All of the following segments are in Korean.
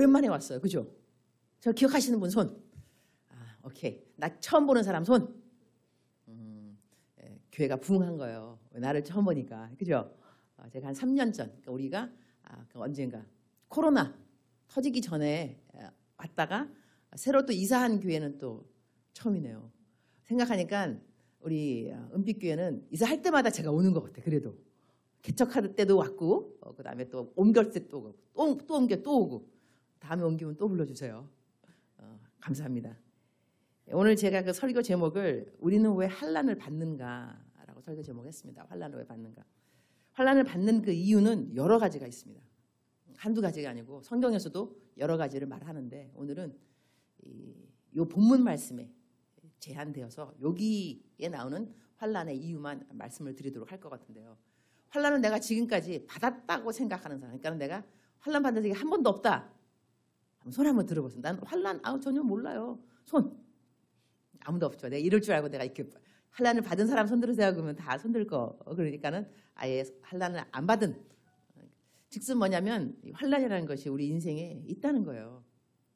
오랜만에 왔어요. 그죠? 저 기억하시는 분 손. 오케이. 나 처음 보는 사람 손. 교회가 부흥한 거예요. 나를 처음 보니까. 그죠? 제가 한 3년 전, 그러니까 우리가 언젠가 코로나 터지기 전에 왔다가 새로 또 이사한 교회는 또 처음이네요. 생각하니까 우리 은빛교회는 이사할 때마다 제가 오는 것 같아요. 그래도. 개척할 때도 왔고, 그 다음에 또 옮길 때 또 오고, 또 옮겨 또 오고, 다음에 옮기면 또 불러주세요. 감사합니다. 오늘 제가 그 설교 제목을 우리는 왜 환난을 받는가라고 설교 제목했습니다. 환난을 왜 받는가. 환난을 받는 그 이유는 여러 가지가 있습니다. 한두 가지가 아니고 성경에서도 여러 가지를 말하는데 오늘은 이 본문 말씀에 제한되어서 여기에 나오는 환난의 이유만 말씀을 드리도록 할 것 같은데요. 환난은 내가 지금까지 받았다고 생각하는 사람, 그러니까 내가 환난 받은 적이 한 번도 없다. 손 한번 들어보세요. 난 환난 전혀 몰라요. 손. 아무도 없죠. 내가 이럴 줄 알고 내가 이렇게 환난을 받은 사람 손 들으세요. 그러면 다 손 들 거. 그러니까는 아예 환난을 안 받은. 즉슨 뭐냐면 환난이라는 것이 우리 인생에 있다는 거예요.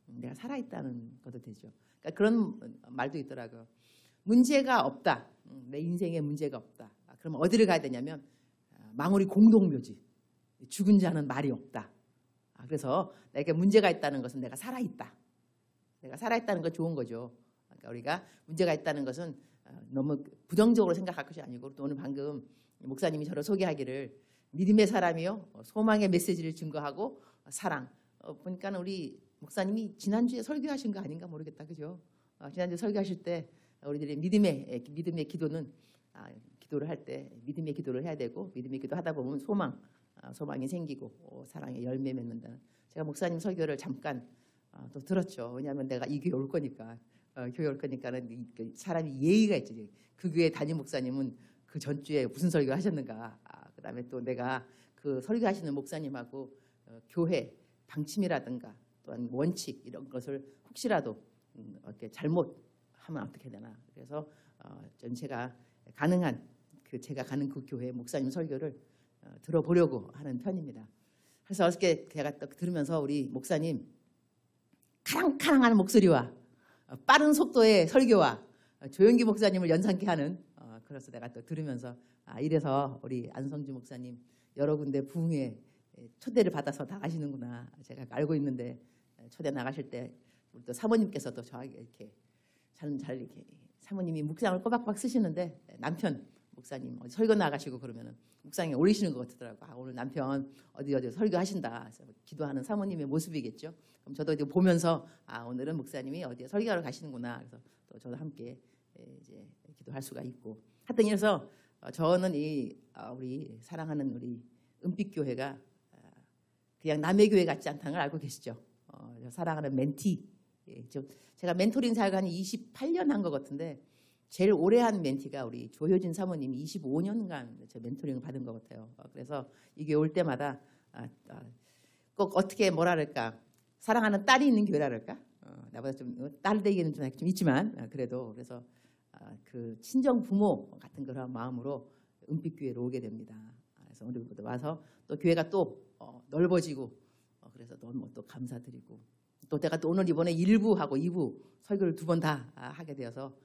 내가 살아있다는 것도 되죠. 그러니까 그런 말도 있더라고요. 문제가 없다. 내 인생에 문제가 없다. 그러면 어디를 가야 되냐면 망우리 공동묘지. 죽은 자는 말이 없다. 그래서 내게 문제가 있다는 것은 내가 살아있다. 내가 살아있다는 건 좋은 거죠. 그러니까 우리가 문제가 있다는 것은 너무 부정적으로 생각할 것이 아니고 또 오늘 방금 목사님이 저를 소개하기를 믿음의 사람이요. 소망의 메시지를 증거하고 사랑. 보니까 우리 목사님이 지난주에 설교하신 거 아닌가 모르겠다. 그죠? 지난주에 설교하실 때 우리들이 믿음의 기도는 기도를 할 때 믿음의 기도를 해야 되고 믿음의 기도 하다 보면 소망이 생기고 사랑의 열매 맺는다는. 제가 목사님 설교를 잠깐 또 들었죠. 왜냐하면 내가 이 교회 올 거니까. 교회 올 거니까는 사람이 예의가 있죠. 그 교회 담임 목사님은 그 전주에 무슨 설교 하셨는가. 그다음에 또 내가 그 설교하시는 목사님하고 교회 방침이라든가 또한 원칙 이런 것을 혹시라도 이렇게 잘못하면 어떻게 되나. 그래서 제가 제가 가는 그 교회 목사님 설교를 들어보려고 하는 편입니다. 그래서 어저께 제가 딱 들으면서 우리 목사님 카랑카랑한 목소리와 빠른 속도의 설교와 조영기 목사님을 연상케 하는 그래서 내가 또 들으면서 이래서 우리 안성주 목사님 여러 군데 부흥회 초대를 받아서 나가시는구나. 제가 알고 있는데 초대 나가실 때 우리 또 사모님께서도 저에게 이렇게 잘 이렇게 사모님이 묵상을 꼬박꼬박 쓰시는데 남편 목사님 어디 설교 나가시고 그러면은 묵상에 올리시는 것 같더라고요. 오늘 남편 어디 설교하신다. 그래서 기도하는 사모님의 모습이겠죠. 그럼 저도 이제 보면서 오늘은 목사님이 어디에 설교하러 가시는구나. 그래서 또 저도 함께 이제 기도할 수가 있고. 하여튼 그래서 저는 우리 사랑하는 우리 은빛교회가 그냥 남의 교회 같지 않다는 걸 알고 계시죠. 사랑하는 멘티. 제가 멘토링 사역을 한 28년 한 것 같은데 제일 오래 한 멘티가 우리 조효진 사모님이 25년간 제 멘토링을 받은 것 같아요. 그래서 이게 올 때마다 꼭 어떻게 뭐랄까 사랑하는 딸이 있는 교회랄까 나보다 좀 딸 되기는 좀 있지만 그래도 그래서 그 친정 부모 같은 그런 마음으로 은빛교회로 오게 됩니다. 그래서 오늘부터 와서 또 교회가 또 넓어지고 그래서 너무 또 감사드리고 또 제가 또 오늘 이번에 1부하고 2부 설교를 2번 다 하게 되어서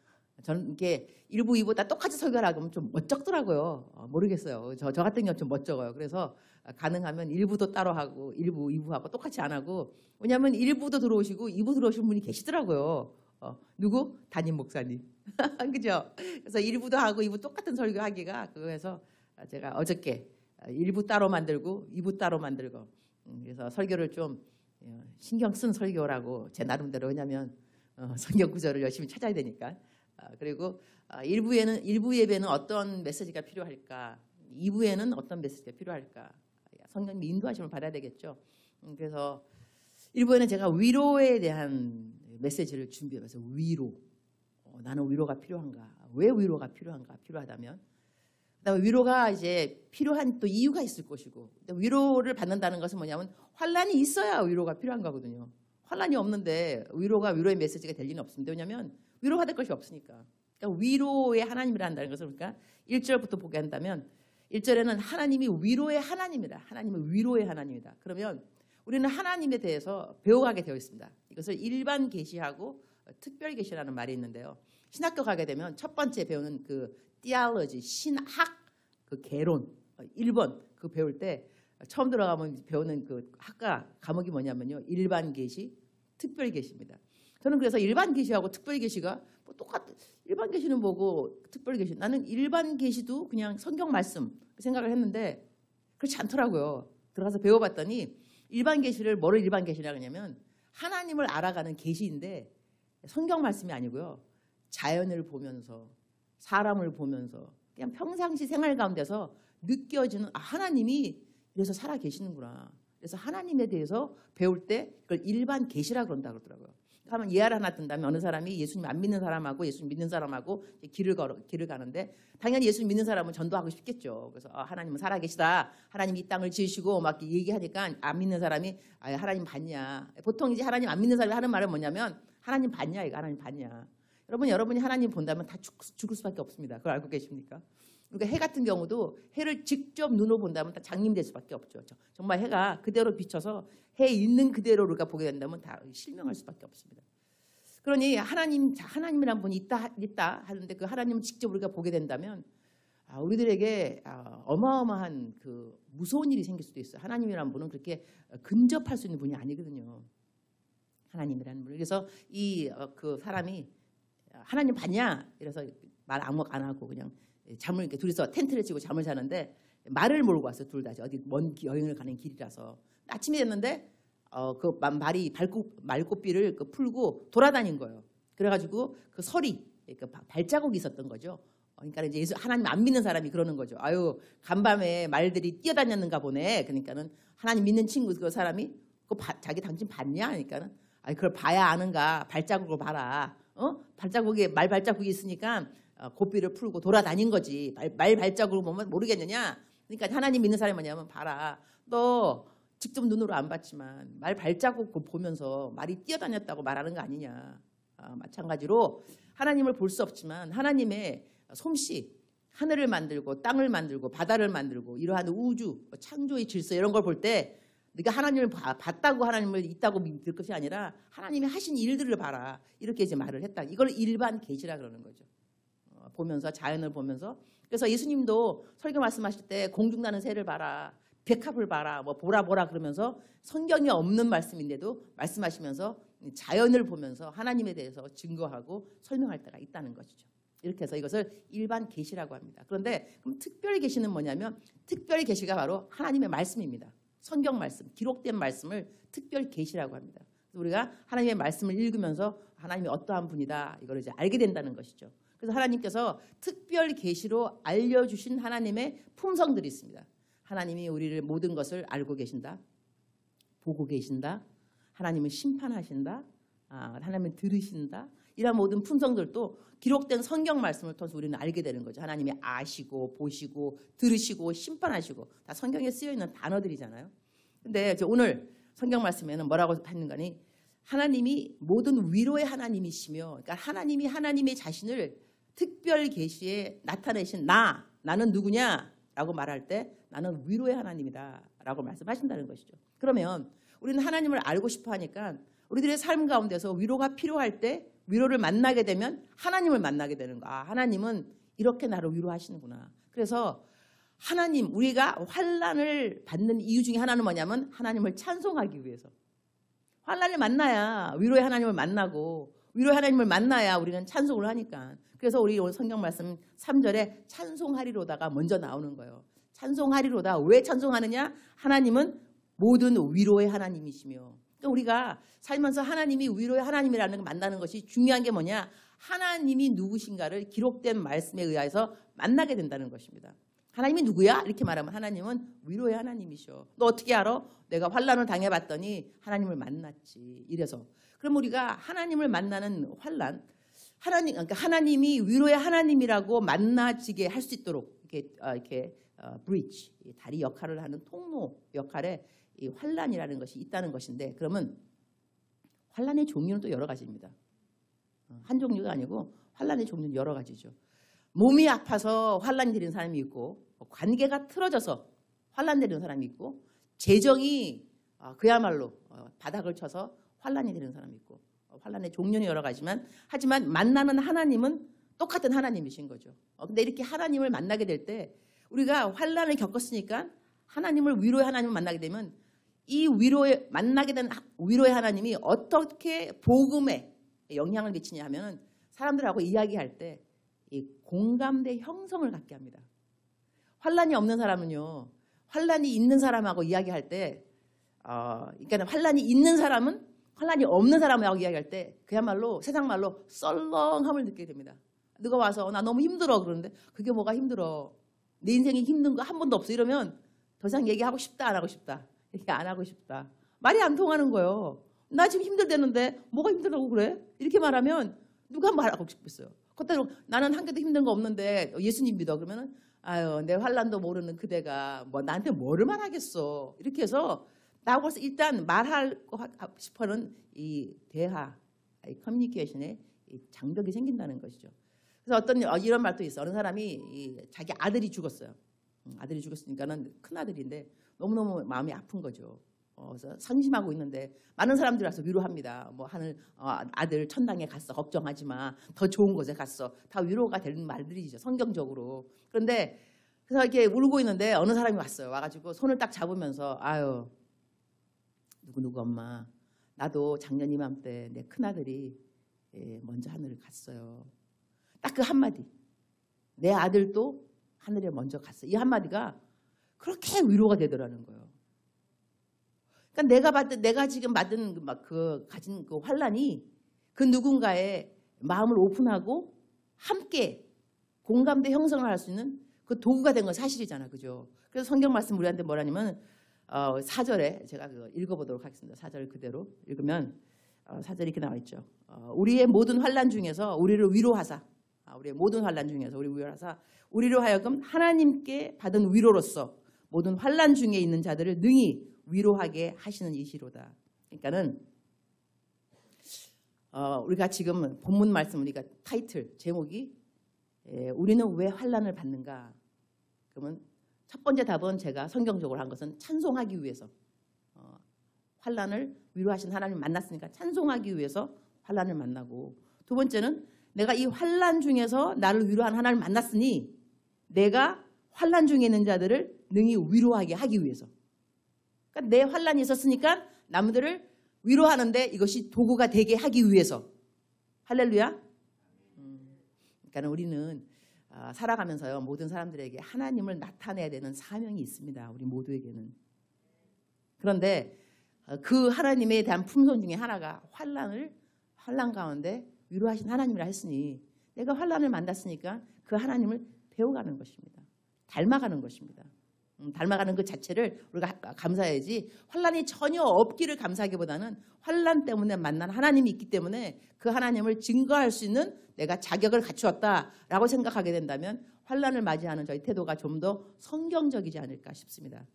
저는 이게 1부, 2부 다 똑같이 설교를 하면 좀 멋쩍더라고요. 모르겠어요. 저 같은 경우는 좀 멋쩍어요. 그래서 가능하면 1부도 따로 하고 1부, 2부 하고 똑같이 안 하고 왜냐하면 1부도 들어오시고 2부 들어오신 분이 계시더라고요. 누구? 담임 목사님. 그죠? 그래서 1부도 하고 2부 똑같은 설교하기가 그래서 제가 어저께 1부 따로 만들고 2부 따로 만들고 그래서 설교를 좀 신경 쓴 설교라고 제 나름대로 왜냐하면 성경 구절을 열심히 찾아야 되니까 그리고 1부 예배는 어떤 메시지가 필요할까 2부에는 어떤 메시지가 필요할까 성령님 인도하심을 받아야 되겠죠. 그래서 1부에는 제가 위로에 대한 메시지를 준비해서 위로 나는 위로가 필요한가 왜 위로가 필요하다면 그다음에 위로가 이제 필요한 또 이유가 있을 것이고 위로를 받는다는 것은 뭐냐면 환난이 있어야 위로가 필요한 거거든요. 환난이 없는데 위로의 메시지가 될 리는 없습니다. 왜냐하면 위로받을 것이 없으니까. 그러니까 위로의 하나님이란다는 것을 그러니까 1절부터 보게 한다면 1절에는 하나님이 위로의 하나님이다. 하나님은 위로의 하나님이다. 그러면 우리는 하나님에 대해서 배워가게 되어 있습니다. 이것을 일반 계시하고 특별 계시라는 말이 있는데요. 신학교 가게 되면 첫 번째 배우는 그 theology, 신학 그 개론 1번 그 배울 때 처음 들어가면 배우는 그 학과 과목이 뭐냐면요. 일반 계시, 특별 계시입니다. 저는 그래서 일반 계시하고 특별 계시가 뭐 똑같은 일반 계시는 뭐고 특별 계시 나는 일반 계시도 그냥 성경 말씀 생각을 했는데 그렇지 않더라고요. 들어가서 배워봤더니 일반 계시를 뭐를 일반 계시라고 하냐면 하나님을 알아가는 계시인데 성경 말씀이 아니고요. 자연을 보면서 사람을 보면서 그냥 평상시 생활 가운데서 느껴지는 하나님이 이래서 살아 계시는구나. 그래서 하나님에 대해서 배울 때 그걸 일반 계시라 그런다 그러더라고요. 하면 예화를 하나 든다면 어느 사람이 예수님 안 믿는 사람하고 예수님 믿는 사람하고 길을 가는데 당연히 예수님 믿는 사람은 전도하고 싶겠죠. 그래서 하나님은 살아계시다. 하나님이 이 땅을 지으시고 막 얘기하니까 안 믿는 사람이 하나님 봤냐. 보통 이제 하나님 안 믿는 사람이 하는 말은 뭐냐면 하나님 봤냐 이거 하나님 봤냐. 여러분이 하나님 본다면 다 죽을 수밖에 없습니다. 그걸 알고 계십니까? 그러니까 해 같은 경우도 해를 직접 눈으로 본다면 다 장님될 수밖에 없죠. 정말 해가 그대로 비쳐서 해 있는 그대로 우리가 보게 된다면 다 실명할 수밖에 없습니다. 그러니 하나님이란 분이 있다 하는데 그 하나님을 직접 우리가 보게 된다면 우리들에게 어마어마한 그 무서운 일이 생길 수도 있어요. 하나님이란 분은 그렇게 근접할 수 있는 분이 아니거든요. 하나님이라는 분. 그래서 그 사람이 하나님 봤냐? 이래서 말 아무 안 하고 그냥 잠을 이렇게 둘이서 텐트를 치고 잠을 자는데 말을 몰고 왔어요. 둘 다 어디 먼 여행을 가는 길이라서 아침이 됐는데 그 말이 말꼬삐를 풀고 돌아다닌 거예요. 그래가지고 그 설이 그 발자국이 있었던 거죠. 그러니까 이제 하나님 안 믿는 사람이 그러는 거죠. 아유 간밤에 말들이 뛰어다녔는가 보네. 그러니까는 하나님 믿는 친구 그 사람이 자기 당신 봤냐? 그러니까는 그걸 봐야 아는가? 발자국을 봐라. 말 발자국이 있으니까 고삐를 풀고 돌아다닌 거지. 말 발자국을 보면 모르겠느냐? 그러니까 하나님 믿는 사람이 뭐냐면 봐라. 너 직접 눈으로 안 봤지만 말 발자국 보면서 말이 뛰어다녔다고 말하는 거 아니냐. 마찬가지로 하나님을 볼 수 없지만 하나님의 솜씨, 하늘을 만들고 땅을 만들고 바다를 만들고 이러한 우주, 창조의 질서 이런 걸 볼 때 네가 하나님을 봤다고 하나님을 있다고 믿을 것이 아니라 하나님이 하신 일들을 봐라. 이렇게 이제 말을 했다. 이걸 일반 계시라 그러는 거죠. 보면서 자연을 보면서 그래서 예수님도 설교 말씀하실 때 공중 나는 새를 봐라. 백합을 봐라. 뭐 보라 그러면서 성경이 없는 말씀인데도 말씀하시면서 자연을 보면서 하나님에 대해서 증거하고 설명할 때가 있다는 것이죠. 이렇게 해서 이것을 일반 계시라고 합니다. 그런데 그럼 특별 계시는 뭐냐면 특별 계시가 바로 하나님의 말씀입니다. 성경 말씀, 기록된 말씀을 특별 계시라고 합니다. 우리가 하나님의 말씀을 읽으면서 하나님이 어떠한 분이다 이걸 이제 알게 된다는 것이죠. 그래서 하나님께서 특별 계시로 알려주신 하나님의 품성들이 있습니다. 하나님이 우리를 모든 것을 알고 계신다. 보고 계신다. 하나님은 심판하신다. 하나님은 들으신다. 이런 모든 품성들도 기록된 성경 말씀을 통해서 우리는 알게 되는 거죠. 하나님이 아시고 보시고 들으시고 심판하시고 다 성경에 쓰여있는 단어들이잖아요. 근데 오늘 성경 말씀에는 뭐라고 했는가니 하나님이 모든 위로의 하나님이시며 그러니까 하나님이 하나님의 자신을 특별 계시에 나타내신 나는 누구냐? 라고 말할 때 나는 위로의 하나님이다 라고 말씀하신다는 것이죠. 그러면 우리는 하나님을 알고 싶어 하니까 우리들의 삶 가운데서 위로가 필요할 때 위로를 만나게 되면 하나님을 만나게 되는 거야. 하나님은 이렇게 나를 위로하시는구나. 그래서 하나님 우리가 환난을 받는 이유 중에 하나는 뭐냐면 하나님을 찬송하기 위해서. 환난을 만나야 위로의 하나님을 만나고 위로의 하나님을 만나야 우리는 찬송을 하니까. 그래서 우리 오늘 성경 말씀 3절에 찬송하리로다가 먼저 나오는 거예요. 찬송하리로다. 왜 찬송하느냐? 하나님은 모든 위로의 하나님이시며 그러니까 우리가 살면서 하나님이 위로의 하나님이라는 걸 만나는 것이 중요한 게 뭐냐? 하나님이 누구신가를 기록된 말씀에 의해서 만나게 된다는 것입니다. 하나님이 누구야? 이렇게 말하면 하나님은 위로의 하나님이셔. 너 어떻게 알아? 내가 환난을 당해봤더니 하나님을 만났지. 이래서. 그럼 우리가 하나님을 만나는 환난, 그러니까 하나님이 위로의 하나님이라고 만나지게 할 수 있도록 이렇게 브리지, 다리 역할을 하는 통로 역할에 이 환난이라는 것이 있다는 것인데 그러면 환난의 종류는 또 여러 가지입니다. 한 종류가 아니고 환난의 종류는 여러 가지죠. 몸이 아파서 환난 들이는 사람이 있고 관계가 틀어져서 환난 들이는 사람이 있고 재정이 그야말로 바닥을 쳐서 환란이 되는 사람이 있고 환란의 종류는 여러 가지만 하지만 만나는 하나님은 똑같은 하나님이신 거죠. 근데 이렇게 하나님을 만나게 될 때 우리가 환란을 겪었으니까 하나님을 위로의 하나님을 만나게 되면 이 위로에 만나게 된 위로의 하나님이 어떻게 복음에 영향을 미치냐 하면 사람들하고 이야기할 때 이 공감대 형성을 갖게 합니다. 환란이 없는 사람은요. 환란이 있는 사람하고 이야기할 때 그러니까 환란이 있는 사람은 환란이 없는 사람하고 이야기할 때 그야말로 세상 말로 썰렁함을 느끼게 됩니다. 누가 와서 나 너무 힘들어 그러는데 그게 뭐가 힘들어. 내 인생이 힘든 거 한 번도 없어. 이러면 더 이상 얘기하고 싶다 안 하고 싶다. 얘기 안 하고 싶다. 말이 안 통하는 거예요. 나 지금 힘들다는데 뭐가 힘들다고 그래? 이렇게 말하면 누가 말하고 싶겠어요. 그때로 나는 한 개도 힘든 거 없는데 예수님 믿어. 그러면은 아유 내 환란도 모르는 그대가 뭐 나한테 뭐를 말하겠어. 이렇게 해서 나하고 벌써 일단 말하고 싶어는 이 대화, 이 커뮤니케이션에 이 장벽이 생긴다는 것이죠. 그래서 어떤 이런 말도 있어. 어느 사람이 자기 아들이 죽었어요. 아들이 죽었으니까는 큰 아들인데 너무너무 마음이 아픈 거죠. 그래서 상심하고 있는데 많은 사람들이 와서 위로합니다. 뭐 하늘 아들 천당에 갔어. 걱정하지 마. 더 좋은 곳에 갔어. 다 위로가 되는 말들이죠. 성경적으로. 그런데 그래서 이렇게 울고 있는데 어느 사람이 왔어요. 와가지고 손을 딱 잡으면서 아유 누구 엄마 나도 작년 이맘때 내 큰아들이 먼저 하늘을 갔어요. 딱 그 한마디. 내 아들도 하늘에 먼저 갔어. 이 한마디가 그렇게 위로가 되더라는 거예요. 그러니까 내가 지금 받은 가진 그 환란이 그 누군가의 마음을 오픈하고 함께 공감대 형성을 할 수 있는 그 도구가 된 건 사실이잖아, 그죠? 그래서 성경 말씀 우리한테 뭐라냐면 4절에 제가 읽어보도록 하겠습니다. 4절 그대로 읽으면 4절이 이렇게 나와 있죠. 우리의 모든 환란 중에서 우리를 위로하사, 우리의 모든 환란 중에서 우리 위로하사 우리로 하여금 하나님께 받은 위로로서 모든 환란 중에 있는 자들을 능히 위로하게 하시는 이시로다. 그러니까는 우리가 지금 본문 말씀 우리가 타이틀 제목이 우리는 왜 환란을 받는가? 그러면 첫 번째 답은 제가 성경적으로 한 것은 찬송하기 위해서 환란을 위로하신 하나님을 만났으니까 찬송하기 위해서 환란을 만나고 두 번째는 내가 이 환란 중에서 나를 위로하는 하나님을 만났으니 내가 환란 중에 있는 자들을 능히 위로하게 하기 위해서. 그러니까 내 환란이 있었으니까 남들을 위로하는데 이것이 도구가 되게 하기 위해서. 할렐루야. 그러니까 우리는 살아가면서요 모든 사람들에게 하나님을 나타내야 되는 사명이 있습니다. 우리 모두에게는. 그런데 그 하나님에 대한 품성 중에 하나가 환란 가운데 위로하신 하나님이라 했으니 내가 환란을 만났으니까 그 하나님을 배워가는 것입니다. 닮아가는 것입니다. 닮아가는 그 자체를 우리가 감사해야지 환란이 전혀 없기를 감사하기보다는 환란 때문에 만난 하나님이 있기 때문에 그 하나님을 증거할 수 있는 내가 자격을 갖추었다라고 생각하게 된다면 환란을 맞이하는 저희 태도가 좀 더 성경적이지 않을까 싶습니다.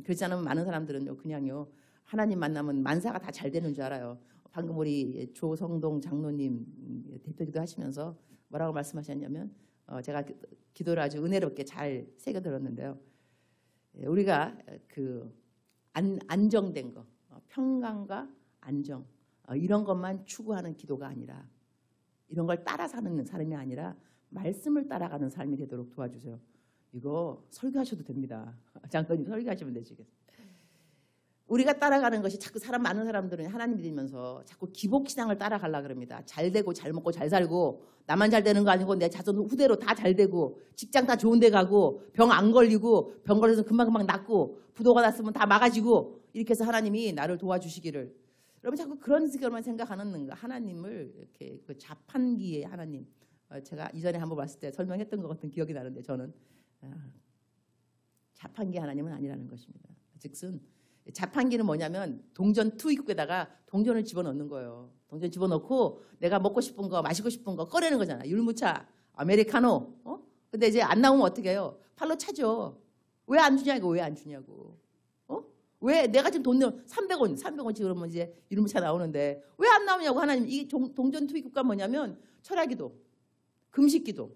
그렇지 않으면 많은 사람들은요 그냥요 하나님 만나면 만사가 다 잘 되는 줄 알아요. 방금 우리 조성동 장로님 대표기도 하시면서 뭐라고 말씀하셨냐면 제가 기도를 아주 은혜롭게 잘 새겨 들었는데요. 우리가 그 안정된 거, 평강과 안정 이런 것만 추구하는 기도가 아니라 이런 걸 따라 사는 사람이 아니라 말씀을 따라가는 삶이 되도록 도와주세요. 이거 설교하셔도 됩니다. 장로님 설교하시면 되시겠어요. 우리가 따라가는 것이 자꾸 많은 사람들은 하나님 믿으면서 자꾸 기복신앙을 따라가려고 그럽니다. 잘 되고 잘 먹고 잘 살고 나만 잘 되는 거 아니고 내 자손 후대로 다 잘 되고 직장 다 좋은 데 가고 병 안 걸리고 병 걸려서 금방금방 낫고 부도가 났으면 다 막아지고 이렇게 해서 하나님이 나를 도와주시기를. 여러분 자꾸 그런 식으로만 생각하는 하나님을 이렇게 그 자판기의 하나님. 제가 이전에 한번 봤을 때 설명했던 것 같은 기억이 나는데 저는 자판기 하나님은 아니라는 것입니다. 즉슨 자판기는 뭐냐면 동전 투입구에다가 동전을 집어넣는 거예요. 동전 집어넣고 내가 먹고 싶은 거 마시고 싶은 거 꺼내는 거잖아. 율무차, 아메리카노. 근데 이제 안 나오면 어떻게 해요? 팔로 차죠. 왜 안 주냐고. 왜 안 주냐고. 왜 내가 지금 돈 내면 300원치 그러면 이제 율무차 나오는데 왜 안 나오냐고. 하나님 이 동전 투입구가 뭐냐면 철야기도, 금식기도,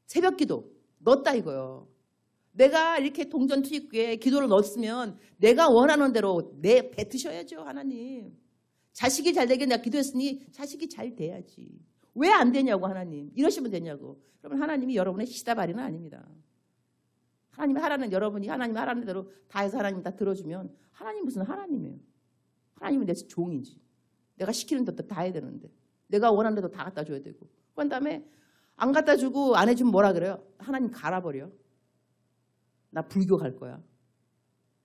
새벽기도 넣었다 이거요. 내가 이렇게 동전투입구에 기도를 넣었으면 내가 원하는 대로 뱉으셔야죠, 하나님. 자식이 잘 되게 내가 기도했으니 자식이 잘 돼야지. 왜 안 되냐고, 하나님. 이러시면 되냐고. 그러면 하나님이 여러분의 시다바리는 아닙니다. 하나님이 하라는, 여러분이 하나님이 하라는 대로 다 해서 하나님 다 들어주면 하나님 무슨 하나님이에요. 하나님은 내 종이지. 내가 시키는 대로 다 해야 되는데. 내가 원하는 대로 다 갖다 줘야 되고. 그런 다음에 안 갖다 주고 안 해주면 뭐라 그래요? 하나님 갈아버려. 나 불교 갈 거야.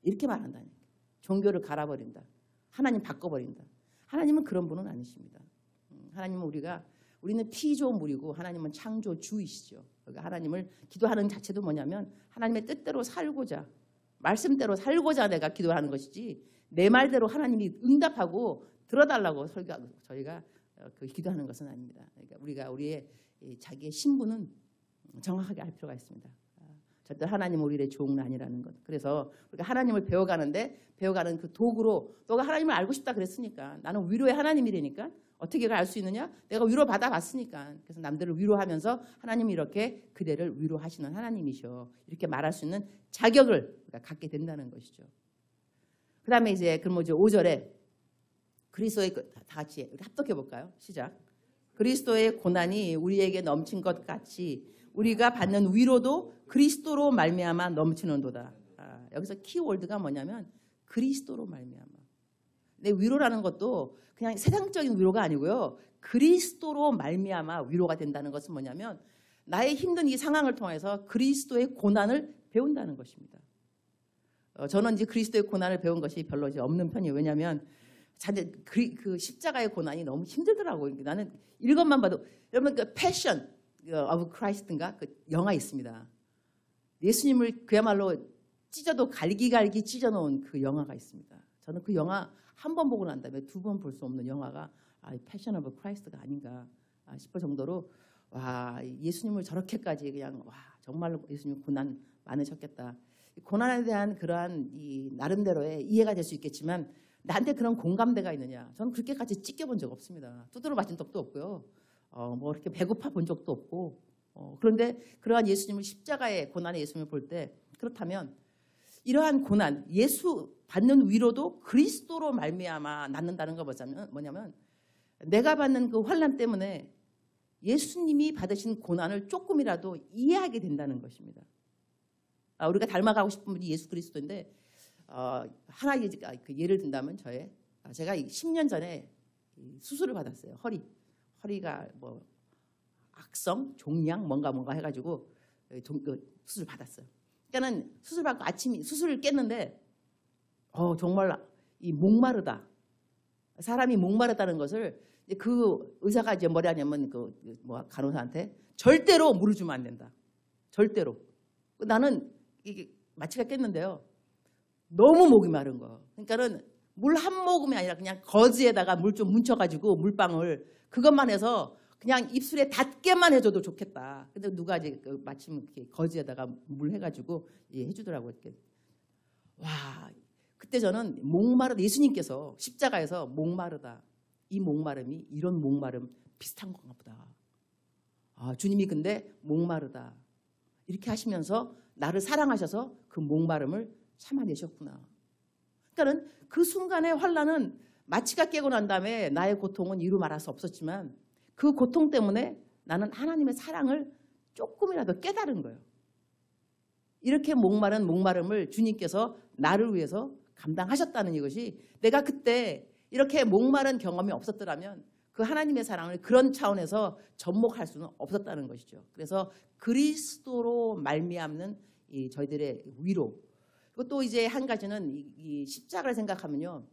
이렇게 말한다니까. 종교를 갈아버린다. 하나님 바꿔버린다. 하나님은 그런 분은 아니십니다. 하나님은 우리는 피조물이고 하나님은 창조주이시죠. 그러니까 하나님을 기도하는 자체도 뭐냐면 하나님의 뜻대로 살고자, 말씀대로 살고자 내가 기도하는 것이지 내 말대로 하나님이 응답하고 들어달라고 저희가 기도하는 것은 아닙니다. 그러니까 우리의 자기의 신분은 정확하게 알 필요가 있습니다. 절대 하나님은 우리의 종은 아니라는 것. 그래서 우리가 하나님을 배워가는 그 도구로 너가 하나님을 알고 싶다 그랬으니까 나는 위로의 하나님이라니까 어떻게 알 수 있느냐? 내가 위로 받아봤으니까. 그래서 남들을 위로하면서 하나님이 이렇게 그대를 위로하시는 하나님이셔. 이렇게 말할 수 있는 자격을 우리가 갖게 된다는 것이죠. 그 다음에 이제 5절에 그리스도의 다 같이 합독해 볼까요? 시작. 그리스도의 고난이 우리에게 넘친 것 같이 우리가 받는 위로도 그리스도로 말미암아 넘치는도다. 여기서 키워드가 뭐냐면 그리스도로 말미암아. 근데 위로라는 것도 그냥 세상적인 위로가 아니고요. 그리스도로 말미암아 위로가 된다는 것은 뭐냐면 나의 힘든 이 상황을 통해서 그리스도의 고난을 배운다는 것입니다. 저는 이제 그리스도의 고난을 배운 것이 별로 이제 없는 편이에요. 왜냐하면 그 십자가의 고난이 너무 힘들더라고요. 나는 이것만 봐도 여러분 그 패션 of Christ인가 그 영화 있습니다. 예수님을 그야말로 찢어도 갈기갈기 찢어놓은 그 영화가 있습니다. 저는 그 영화 한 번 보고 난 다음에 두 번 볼 수 없는 영화가 패션 오브 크라이스트가 아닌가 싶을 정도로 와 예수님을 저렇게까지 그냥 와 정말로 예수님 고난 많으셨겠다. 고난에 대한 그러한 이 나름대로의 이해가 될 수 있겠지만 나한테 그런 공감대가 있느냐? 저는 그렇게까지 찢겨본 적 없습니다. 두드러 맞은 적도 없고요. 뭐 이렇게 배고파 본 적도 없고 그런데 그러한 예수님을 십자가의 고난의 예수님을 볼 때 그렇다면 이러한 고난, 예수 받는 위로도 그리스도로 말미암아 낫는다는 거 뭐냐면 내가 받는 그 환난 때문에 예수님이 받으신 고난을 조금이라도 이해하게 된다는 것입니다. 우리가 닮아가고 싶은 분이 예수 그리스도인데 하나 예를 든다면 제가 10년 전에 수술을 받았어요. 허리가 뭐 악성, 종양 뭔가 해가지고 수술 받았어요. 그러니까는 수술 받고 아침에 수술을 깼는데 정말 이 목마르다. 사람이 목마르다는 것을 그 의사가 이제 뭐라 하냐면 간호사한테 절대로 물을 주면 안 된다. 절대로. 나는 이게 마취가 깼는데요. 너무 목이 마른 거. 그러니까는 물 한 모금이 아니라 그냥 거즈에다가 물 좀 뭉쳐가지고 물방울 그것만 해서 그냥 입술에 닿게만 해줘도 좋겠다. 근데 누가 이제 마침 이렇게 거즈에다가 물 해가지고 해주더라고요. 이렇게. 와, 그때 저는 예수님께서 십자가에서 목마르다. 이 목마름이 이런 목마름 비슷한 건가 보다. 주님이 근데 목마르다. 이렇게 하시면서 나를 사랑하셔서 그 목마름을 참아내셨구나. 그러니까 그 순간의 환난은 마취가 깨고 난 다음에 나의 고통은 이루 말할 수 없었지만 그 고통 때문에 나는 하나님의 사랑을 조금이라도 깨달은 거예요. 이렇게 목마른 목마름을 주님께서 나를 위해서 감당하셨다는 이것이 내가 그때 이렇게 목마른 경험이 없었더라면 그 하나님의 사랑을 그런 차원에서 접목할 수는 없었다는 것이죠. 그래서 그리스도로 말미암는 저희들의 위로. 그리고 또 이제 한 가지는 이 십자가를 생각하면요.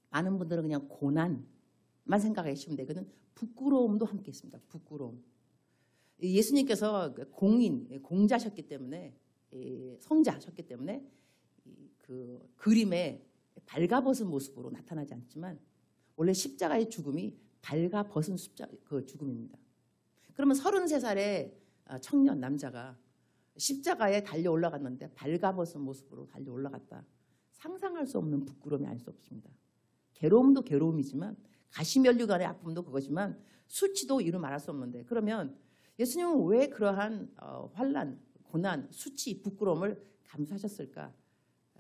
많은 분들은 그냥 고난만 생각하시면 되거든. 부끄러움도 함께 있습니다. 부끄러움. 예수님께서 공자셨기 때문에 성자셨기 때문에 그 그림에 발가벗은 모습으로 나타나지 않지만 원래 십자가의 죽음이 발가벗은 그 죽음입니다. 그러면 33살의 청년 남자가 십자가에 달려 올라갔는데 발가벗은 모습으로 달려 올라갔다. 상상할 수 없는 부끄러움이 아닐 수 없습니다. 괴로움도 괴로움이지만 가시면류관의 아픔도 그것이지만 수치도 이루 말할 수 없는데 그러면 예수님은 왜 그러한 환난, 고난, 수치, 부끄러움을 감수하셨을까?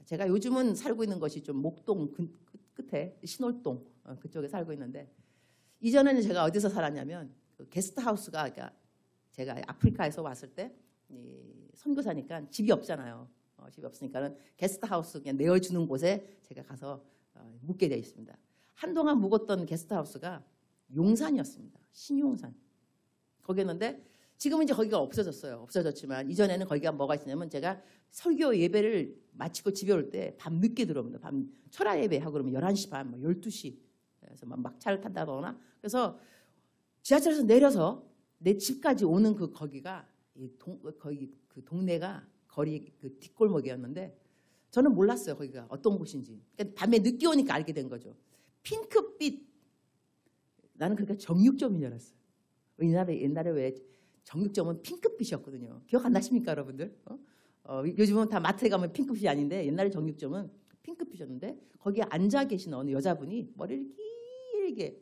제가 요즘은 살고 있는 것이 좀 목동 끝에 신월동 그쪽에 살고 있는데, 이전에는 제가 어디서 살았냐면 그 게스트하우스가, 그러니까 제가 아프리카에서 왔을 때 선교사니까 집이 없잖아요. 집이 없으니까는 게스트하우스 그냥 내어주는 곳에 제가 가서 묵게 되어 있습니다. 한동안 묵었던 게스트하우스가 용산이었습니다. 신용산. 거기였는데 지금은 이제 거기가 없어졌어요. 없어졌지만 이전에는 거기가 뭐가 있었냐면, 제가 설교 예배를 마치고 집에 올 때 밤 늦게 들어옵니다. 밤 철야 예배하고 그러면 11시 반, 12시 그래서 막 차를 탄다거나, 그래서 지하철에서 내려서 내 집까지 오는 거기가 거기 그 동네가 거리 그 뒷골목이었는데, 저는 몰랐어요 거기가 어떤 곳인지. 그러니까 밤에 늦게 오니까 알게 된 거죠. 핑크빛, 나는 그러니까 정육점인 줄 알았어요. 옛날에 왜 정육점은 핑크빛이었거든요. 기억 안 나십니까 여러분들? 요즘은 다 마트에 가면 핑크빛이 아닌데, 옛날에 정육점은 핑크빛이었는데, 거기에 앉아 계신 어느 여자분이 머리를 길게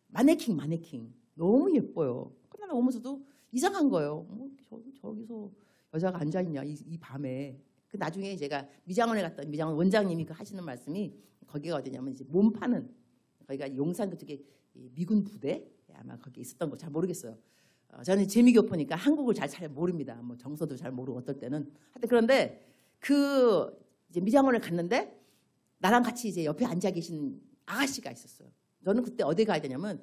마네킹 너무 예뻐요. 그러나 오면서도 이상한 거예요. 저기서 여자가 앉아 있냐 이 밤에. 그 나중에 제가 미장원에 갔더니 미장원 원장님이 하시는 말씀이, 거기가 어디냐면 이제 몸 파는, 거기가 용산 그쪽에 미군 부대 아마 거기 있었던 거 잘 모르겠어요. 저는 재미교포니까 한국을 잘 모릅니다. 뭐 정서도 잘 모르고 어떨 때는. 하여튼 그런데 그 이제 미장원을 갔는데 나랑 같이 이제 옆에 앉아 계신 아가씨가 있었어요. 저는 그때 어디 가야 되냐면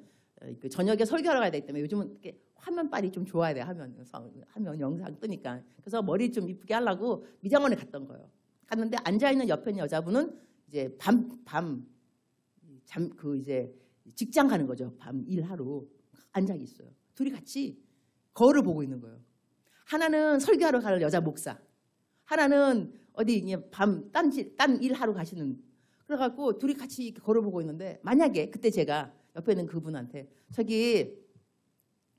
그 저녁에 설교하러 가야 되기 때문에, 요즘은 이렇게 화면빨이 좀 좋아야 돼. 화면 영상 뜨니까. 그래서 머리 좀 이쁘게 하려고 미장원에 갔던 거예요. 갔는데 앉아 있는 옆에 있는 여자분은 이제 이제 직장 가는 거죠. 밤 일하러 앉아 있어요. 둘이 같이 거울을 보고 있는 거예요. 하나는 설교하러 가는 여자 목사, 하나는 어디 딴 일하러 가시는. 그래갖고 둘이 같이 거울을 보고 있는데, 만약에 그때 제가 옆에 있는 그분한테,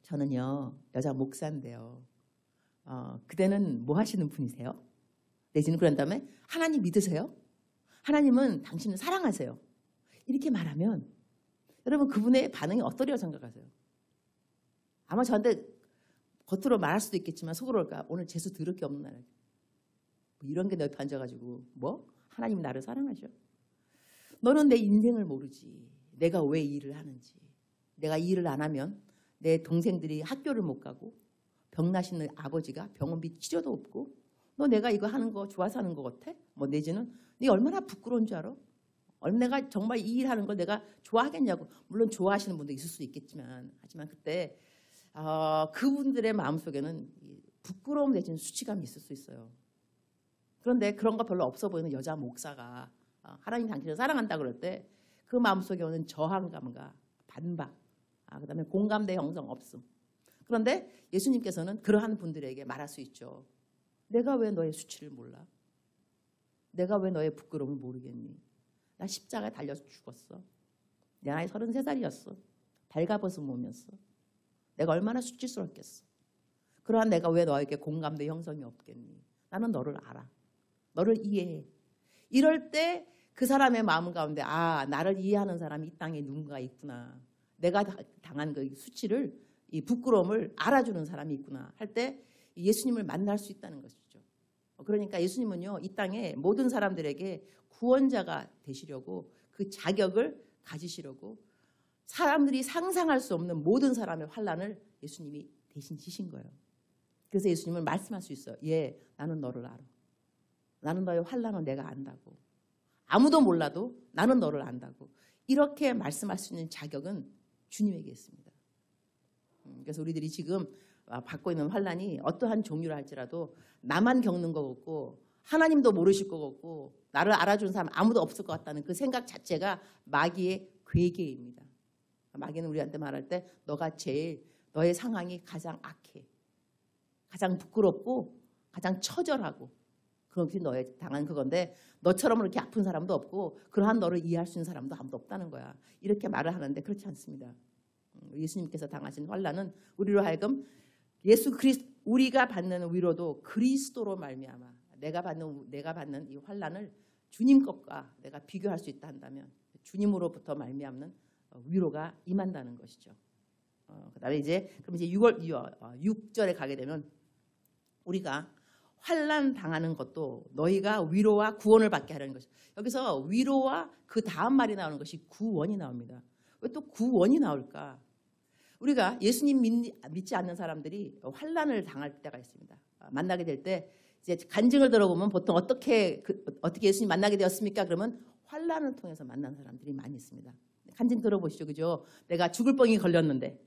저는요 여자 목사인데요, 그대는 뭐 하시는 분이세요? 내지는 그런 다음에, 하나님 믿으세요? 하나님은 당신을 사랑하세요? 이렇게 말하면 여러분 그분의 반응이 어떠리라고 생각하세요? 아마 저한테 겉으로 말할 수도 있겠지만 속으로 올까, 오늘 재수 들을 게 없는 날, 뭐 이런 게 내 옆에 앉아가지고 뭐 하나님 나를 사랑하셔? 너는 내 인생을 모르지. 내가 왜 일을 하는지. 내가 일을 안 하면 내 동생들이 학교를 못 가고, 병나신 아버지가 병원비 치료도 없고, 너 내가 이거 하는 거 좋아서 하는 거 같아? 뭐 내지는 네 얼마나 부끄러운 줄 알아? 내가 정말 이 일하는 걸 내가 좋아하겠냐고. 물론 좋아하시는 분도 있을 수 있겠지만, 하지만 그때 그분들의 마음속에는 부끄러움 내지는 수치감이 있을 수 있어요. 그런데 그런 거 별로 없어 보이는 여자 목사가 하나님 당신을 사랑한다 그럴 때 그 마음속에 오는 저항감과 반박, 그다음에 공감대 형성 없음. 그런데 예수님께서는 그러한 분들에게 말할 수 있죠. 내가 왜 너의 수치를 몰라? 내가 왜 너의 부끄러움을 모르겠니? 나 십자가에 달려서 죽었어. 내 나이 33살이었어. 발가벗은 몸이었어. 내가 얼마나 수치스럽겠어. 그러한 내가 왜 너에게 공감대 형성이 없겠니? 나는 너를 알아. 너를 이해해. 이럴 때 그 사람의 마음 가운데, 나를 이해하는 사람이 이 땅에 누군가 있구나. 내가 당한 그 수치를, 이 부끄러움을 알아주는 사람이 있구나 할 때 예수님을 만날 수 있다는 것이죠. 그러니까 예수님은요, 이 땅에 모든 사람들에게 구원자가 되시려고, 그 자격을 가지시려고 사람들이 상상할 수 없는 모든 사람의 환난을 예수님이 대신 지신 거예요. 그래서 예수님은 말씀할 수 있어요. 나는 너를 알아. 나는 너의 환난은 내가 안다고. 아무도 몰라도 나는 너를 안다고. 이렇게 말씀할 수 있는 자격은 주님에게 있습니다. 그래서 우리들이 지금 받고 있는 환난이 어떠한 종류라 할지라도 나만 겪는 것 같고, 하나님도 모르실 것 같고, 나를 알아주는 사람 아무도 없을 것 같다는 그 생각 자체가 마귀의 괴계입니다. 마귀는 우리한테 말할 때 너의 상황이 가장 악해, 가장 부끄럽고 가장 처절하고, 그렇게 너의 당한 그건데 너처럼 그렇게 아픈 사람도 없고 그러한 너를 이해할 수 있는 사람도 아무도 없다는 거야. 이렇게 말을 하는데 그렇지 않습니다. 예수님께서 당하신 환난은 우리로 하여금 우리가 받는 위로도 그리스도로 말미암아, 내가 받는 이 환난을 주님 것과 내가 비교할 수 있다 한다면 주님으로부터 말미암는 위로가 임한다는 것이죠. 그다음에 그럼 이제 6절에 가게 되면, 우리가 환난 당하는 것도 너희가 위로와 구원을 받게 하려는 것이. 여기서 위로와 그 다음 말이 나오는 것이 구원이 나옵니다. 왜 또 구원이 나올까? 우리가 예수님 믿지 않는 사람들이 환난을 당할 때가 있습니다. 만나게 될 때 이제 간증을 들어보면 보통 어떻게 예수님 만나게 되었습니까? 그러면 환난을 통해서 만난 사람들이 많이 있습니다. 간증 들어보시죠, 그죠? 내가 죽을 뻥이 걸렸는데,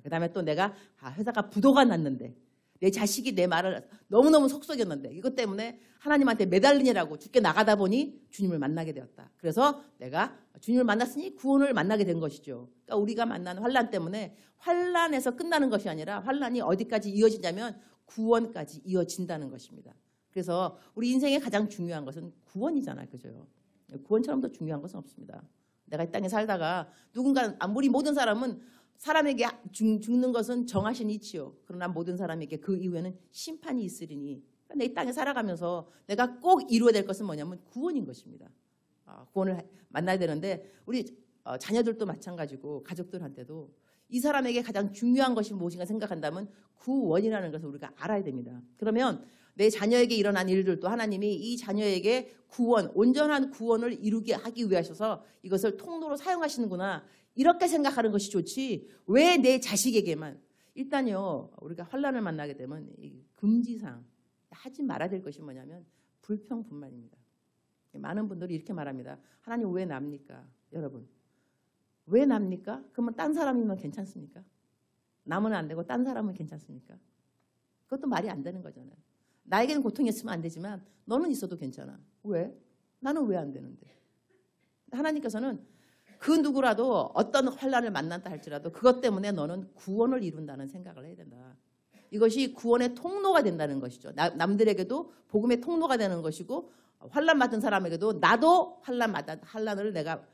그다음에 또 내가 회사가 부도가 났는데, 내 자식이 내 말을 너무너무 속썩였는데 이것 때문에 하나님한테 매달리느라고 죽게 나가다 보니 주님을 만나게 되었다. 그래서 내가 주님을 만났으니 구원을 만나게 된 것이죠. 그러니까 우리가 만나는 환난 때문에 환난에서 끝나는 것이 아니라 환난이 어디까지 이어지냐면 구원까지 이어진다는 것입니다. 그래서 우리 인생의 가장 중요한 것은 구원이잖아요. 그죠? 구원처럼 더 중요한 것은 없습니다. 내가 이 땅에 살다가 누군가 우리 모든 사람은 사람에게 죽는 것은 정하신 이치요. 그러나 모든 사람에게 그 이후에는 심판이 있으리니 내 이 땅에 살아가면서 내가 꼭 이루어야 될 것은 뭐냐면 구원인 것입니다. 구원을 만나야 되는데 우리 자녀들도 마찬가지고 가족들한테도 이 사람에게 가장 중요한 것이 무엇인가 생각한다면 구원이라는 것을 우리가 알아야 됩니다. 그러면 내 자녀에게 일어난 일들도 하나님이 이 자녀에게 구원, 온전한 구원을 이루게 하기 위하셔서 이것을 통로로 사용하시는구나. 이렇게 생각하는 것이 좋지 왜 내 자식에게만. 일단요 우리가 환난을 만나게 되면 이 금지사항 하지 말아야 될 것이 뭐냐면 불평분만입니다. 많은 분들이 이렇게 말합니다. 하나님 왜 납니까? 여러분 왜 납니까? 그러면 딴 사람이면 괜찮습니까? 남은 안 되고 딴 사람은 괜찮습니까? 그것도 말이 안 되는 거잖아요. 나에게는 고통이 있으면 안 되지만 너는 있어도 괜찮아. 왜? 나는 왜 안 되는데? 하나님께서는 그 누구라도 어떤 환난을 만난다 할지라도 그것 때문에 너는 구원을 이룬다는 생각을 해야 된다. 이것이 구원의 통로가 된다는 것이죠. 남들에게도 복음의 통로가 되는 것이고 환난 받은 사람에게도 나도 환난을 내가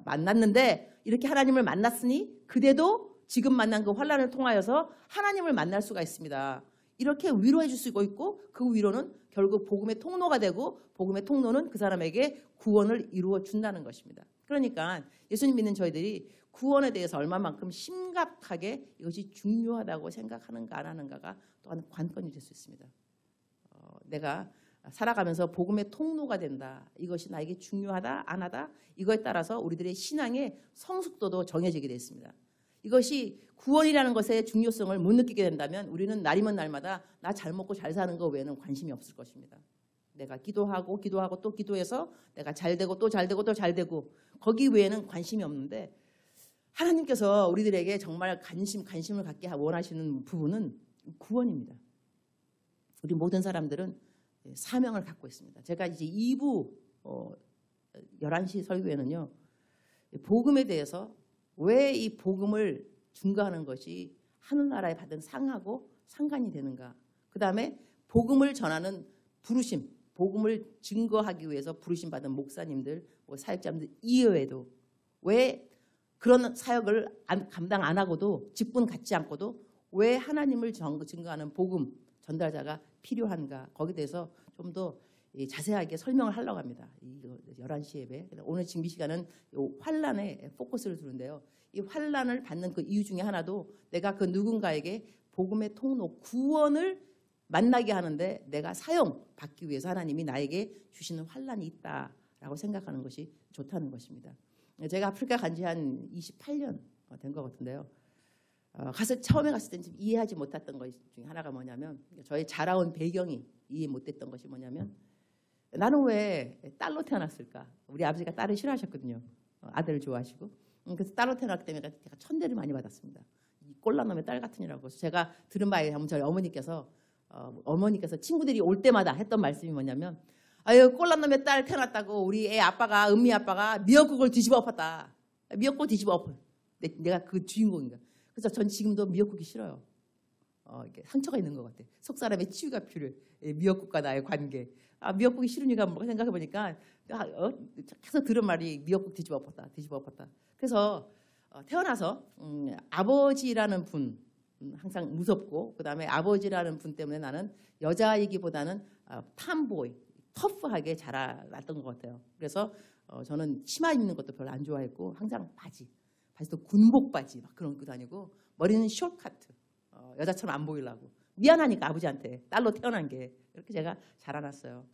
만났는데 이렇게 하나님을 만났으니 그대도 지금 만난 그 환난을 통하여서 하나님을 만날 수가 있습니다. 이렇게 위로해 줄 수 있고 그 위로는 결국 복음의 통로가 되고 복음의 통로는 그 사람에게 구원을 이루어 준다는 것입니다. 그러니까 예수님 믿는 저희들이 구원에 대해서 얼마만큼 심각하게 이것이 중요하다고 생각하는가 안 하는가가 또한 관건이 될 수 있습니다. 내가 살아가면서 복음의 통로가 된다. 이것이 나에게 중요하다 안 하다 이거에 따라서 우리들의 신앙의 성숙도도 정해지게 되어 있습니다. 이것이 구원이라는 것의 중요성을 못 느끼게 된다면 우리는 날이면 날마다 나 잘 먹고 잘 사는 거 외에는 관심이 없을 것입니다. 내가 기도하고 또 기도해서 내가 잘 되고 또 잘 되고 또 잘 되고 거기 외에는 관심이 없는데 하나님께서 우리들에게 정말 관심을 갖게 원하시는 부분은 구원입니다. 우리 모든 사람들은 사명을 갖고 있습니다. 제가 이제 2부 11시 설교에는요. 복음에 대해서 왜 이 복음을 증거하는 것이 하늘나라에 받은 상하고 상관이 되는가. 그 다음에 복음을 전하는 부르심, 복음을 증거하기 위해서 부르심 받은 목사님들, 사역자님들 이외에도 왜 그런 사역을 감당 안 하고도 직분 갖지 않고도 왜 하나님을 증거하는 복음 전달자가 필요한가. 거기에 대해서 좀 더 자세하게 설명을 하려고 합니다. 11시 예배. 오늘 지금 이 시간은 환난에 포커스를 두는데요. 이 환난을 받는 그 이유 중에 하나도 내가 그 누군가에게 복음의 통로, 구원을 만나게 하는데 내가 사용받기 위해서 하나님이 나에게 주시는 환난이 있다라고 생각하는 것이 좋다는 것입니다. 제가 아프리카 간 지 한 28년 된 것 같은데요. 처음에 갔을 때는 좀 이해하지 못했던 것 중에 하나가 뭐냐면 저의 자라온 배경이 이해 못했던 것이 뭐냐면 나는 왜 딸로 태어났을까? 우리 아버지가 딸을 싫어하셨거든요. 아들을 좋아하시고. 그래서 딸로 태어났기 때문에 제가 천대를 많이 받았습니다. 이 꼴난 놈의 딸 같으니라고. 그래서 제가 들은 바에 의하면 저희 어머니께서 친구들이 올 때마다 했던 말씀이 뭐냐면 아유 꼴난 놈의 딸 태어났다고 우리 애 아빠가 은미 아빠가 미역국을 뒤집어 엎었다. 미역국 뒤집어 엎어. 내가 그 주인공인가. 그래서 전 지금도 미역국이 싫어요. 이렇게 상처가 있는 것 같아. 속 사람의 치유가 필요해. 미역국과 나의 관계. 미역국이 싫으니까 뭐 생각해보니까 계속 들은 말이 미역국 뒤집어 엎었다. 뒤집어 엎었다. 그래서 태어나서 아버지라는 분 항상 무섭고 그다음에 아버지라는 분 때문에 나는 여자이기보다는 탐보이, 터프하게 자라났던 것 같아요. 그래서 저는 치마 입는 것도 별로 안 좋아했고 항상 바지도 군복 바지 막 그런 거 다니고 머리는 숏카트 여자처럼 안 보이려고 미안하니까 아버지한테 딸로 태어난 게 그렇게 제가 자라났어요.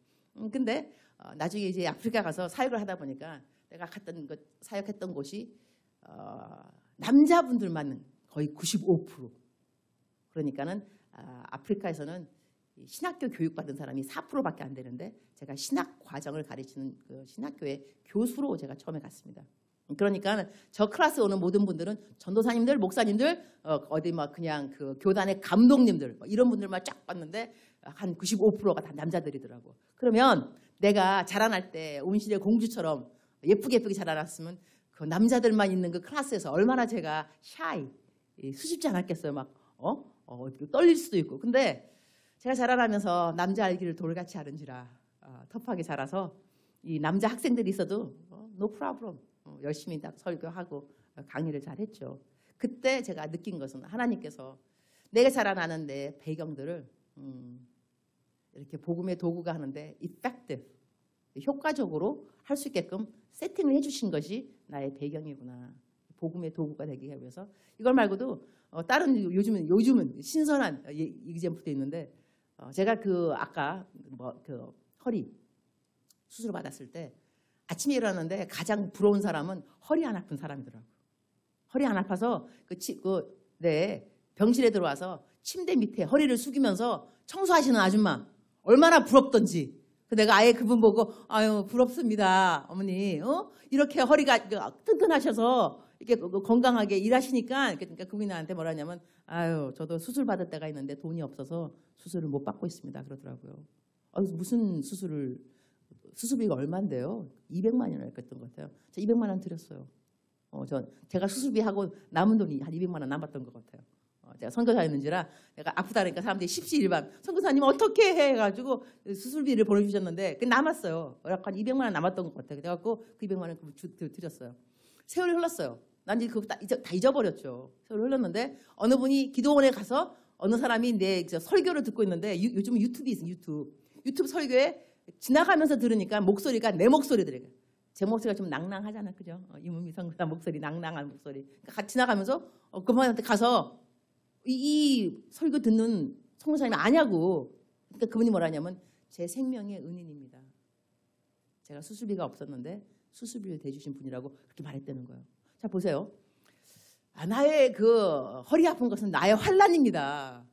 근데 나중에 이제 아프리카 가서 사역을 하다 보니까 내가 갔던 사역했던 곳이 남자분들만 거의 95%. 그러니까는 아프리카에서는 신학교 교육받은 사람이 4%밖에 안 되는데 제가 신학 과정을 가르치는 그 신학교의 교수로 제가 처음에 갔습니다. 그러니까 저 클래스 오는 모든 분들은 전도사님들, 목사님들, 어디 막 그냥 그 교단의 감독님들 이런 분들만 쫙 봤는데 한 95%가 다 남자들이더라고. 그러면 내가 자라날 때 온실의 공주처럼 예쁘게 자라났으면 그 남자들만 있는 그 클래스에서 얼마나 제가 샤이, 수줍지 않았겠어요. 막 떨릴 수도 있고. 근데 제가 자라나면서 남자 알기를 돌같이 아는지라 터프하게 자라서 이 남자 학생들이 있어도 no problem. 열심히 딱 설교하고 강의를 잘했죠. 그때 제가 느낀 것은 하나님께서 내가 자라나는 내 배경들을 이렇게 복음의 도구가 하는데 effective, 효과적으로 할 수 있게끔 세팅을 해주신 것이 나의 배경이구나. 복음의 도구가 되기 위해서. 이걸 말고도 다른 요즘은 신선한 이그젠플도 있는데 제가 아까 그 허리 수술 받았을 때 아침에 일어났는데 가장 부러운 사람은 허리 안 아픈 사람이더라고요. 허리 안 아파서 병실에 들어와서 침대 밑에 허리를 숙이면서 청소하시는 아줌마 얼마나 부럽던지. 내가 아예 그분 보고 아유 부럽습니다 어머니. 이렇게 허리가 튼튼하셔서 이렇게 건강하게 일하시니까 그러니까 그분이 나한테 뭐라냐면 아유 저도 수술 받을 때가 있는데 돈이 없어서 수술을 못 받고 있습니다 그러더라고요. 무슨 수술비가 얼마인데요? 200만 원이나 했던 것 같아요. 제가 200만 원 드렸어요. 제가 수술비 하고 남은 돈이 한 200만 원 남았던 것 같아요. 제가 선교사였는지라 내가 아프다 그러니까 사람들이 십시일반 선교사님 어떻게 해가지고 수술비를 보내주셨는데 그게 남았어요. 약간 200만 원 남았던 것 같아요. 그래갖고 그 200만 원 드렸어요. 세월이 흘렀어요. 난 이제 그거 다 잊어버렸죠. 세월이 흘렀는데 어느 분이 기도원에 가서 어느 사람이 내 설교를 듣고 있는데 요즘 유튜브 있어요. 유튜브 설교에 지나가면서 들으니까 목소리가 내 목소리더래요. 제 목소리가 좀 낭낭하잖아, 그죠? 이문미 선교사 목소리, 낭낭한 목소리. 그러니까 지나가면서 그분한테 가서 이 설교 듣는 선교사님이 아냐고. 그러니까 그분이 뭐라냐면 제 생명의 은인입니다. 제가 수술비가 없었는데 수술비를 대주신 분이라고 그렇게 말했다는 거예요. 자 보세요. 나의 허리 아픈 것은 나의 환난입니다.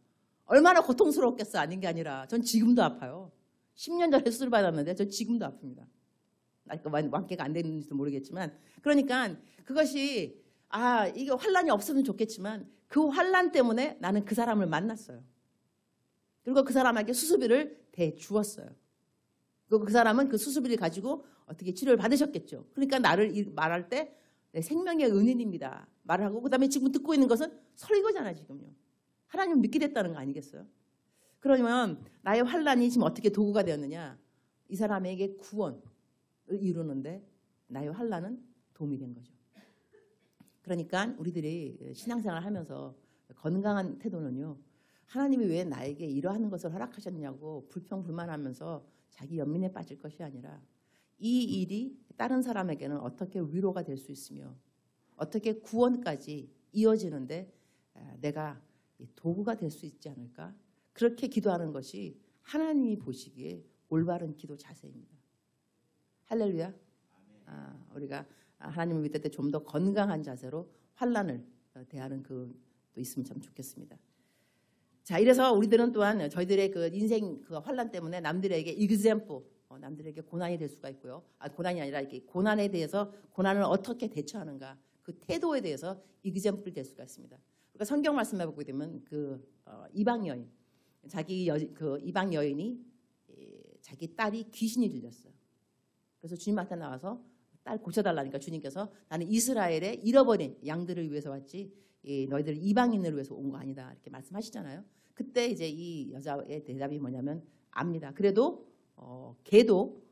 얼마나 고통스럽겠어. 아닌 게 아니라 전 지금도 아파요. 10년 전에 수술 받았는데 전 지금도 아픕니다. 완쾌가 안 되는지도 모르겠지만 그러니까 그것이 이게 환난이 없으면 좋겠지만 그 환난 때문에 나는 그 사람을 만났어요. 그리고 그 사람에게 수술비를 대주었어요. 그리고 그 사람은 그 수술비를 가지고 어떻게 치료를 받으셨겠죠. 그러니까 나를 말할 때 내 생명의 은인입니다. 말을 하고 그다음에 지금 듣고 있는 것은 설교잖아 지금요. 하나님을 믿게 됐다는 거 아니겠어요? 그러면 나의 환난이 지금 어떻게 도구가 되었느냐. 이 사람에게 구원을 이루는데 나의 환난은 도움이 된 거죠. 그러니까 우리들이 신앙생활을 하면서 건강한 태도는요. 하나님이 왜 나에게 이러한 것을 허락하셨냐고 불평불만하면서 자기 연민에 빠질 것이 아니라 이 일이 다른 사람에게는 어떻게 위로가 될 수 있으며 어떻게 구원까지 이어지는데 내가 도구가 될 수 있지 않을까? 그렇게 기도하는 것이 하나님이 보시기에 올바른 기도 자세입니다. 할렐루야. 우리가 하나님을 믿을 때 좀 더 건강한 자세로 환난을 대하는 또 있으면 참 좋겠습니다. 자, 이래서 우리들은 또한 저희들의 인생 환난 때문에 남들에게 example, 남들에게 고난이 될 수가 있고요. 고난이 아니라 이렇게 고난에 대해서 고난을 어떻게 대처하는가 그 태도에 대해서 example 될 수가 있습니다. 그러니까 성경 말씀해 보게 되면 이방 여인, 이방 여인이 자기 딸이 귀신이 들렸어요. 그래서 주님한테 나와서 딸 고쳐달라니까 주님께서 나는 이스라엘의 잃어버린 양들을 위해서 왔지 너희들 이방인을 위해서 온 거 아니다 이렇게 말씀하시잖아요. 그때 이제 이 여자의 대답이 뭐냐면 압니다. 그래도 개도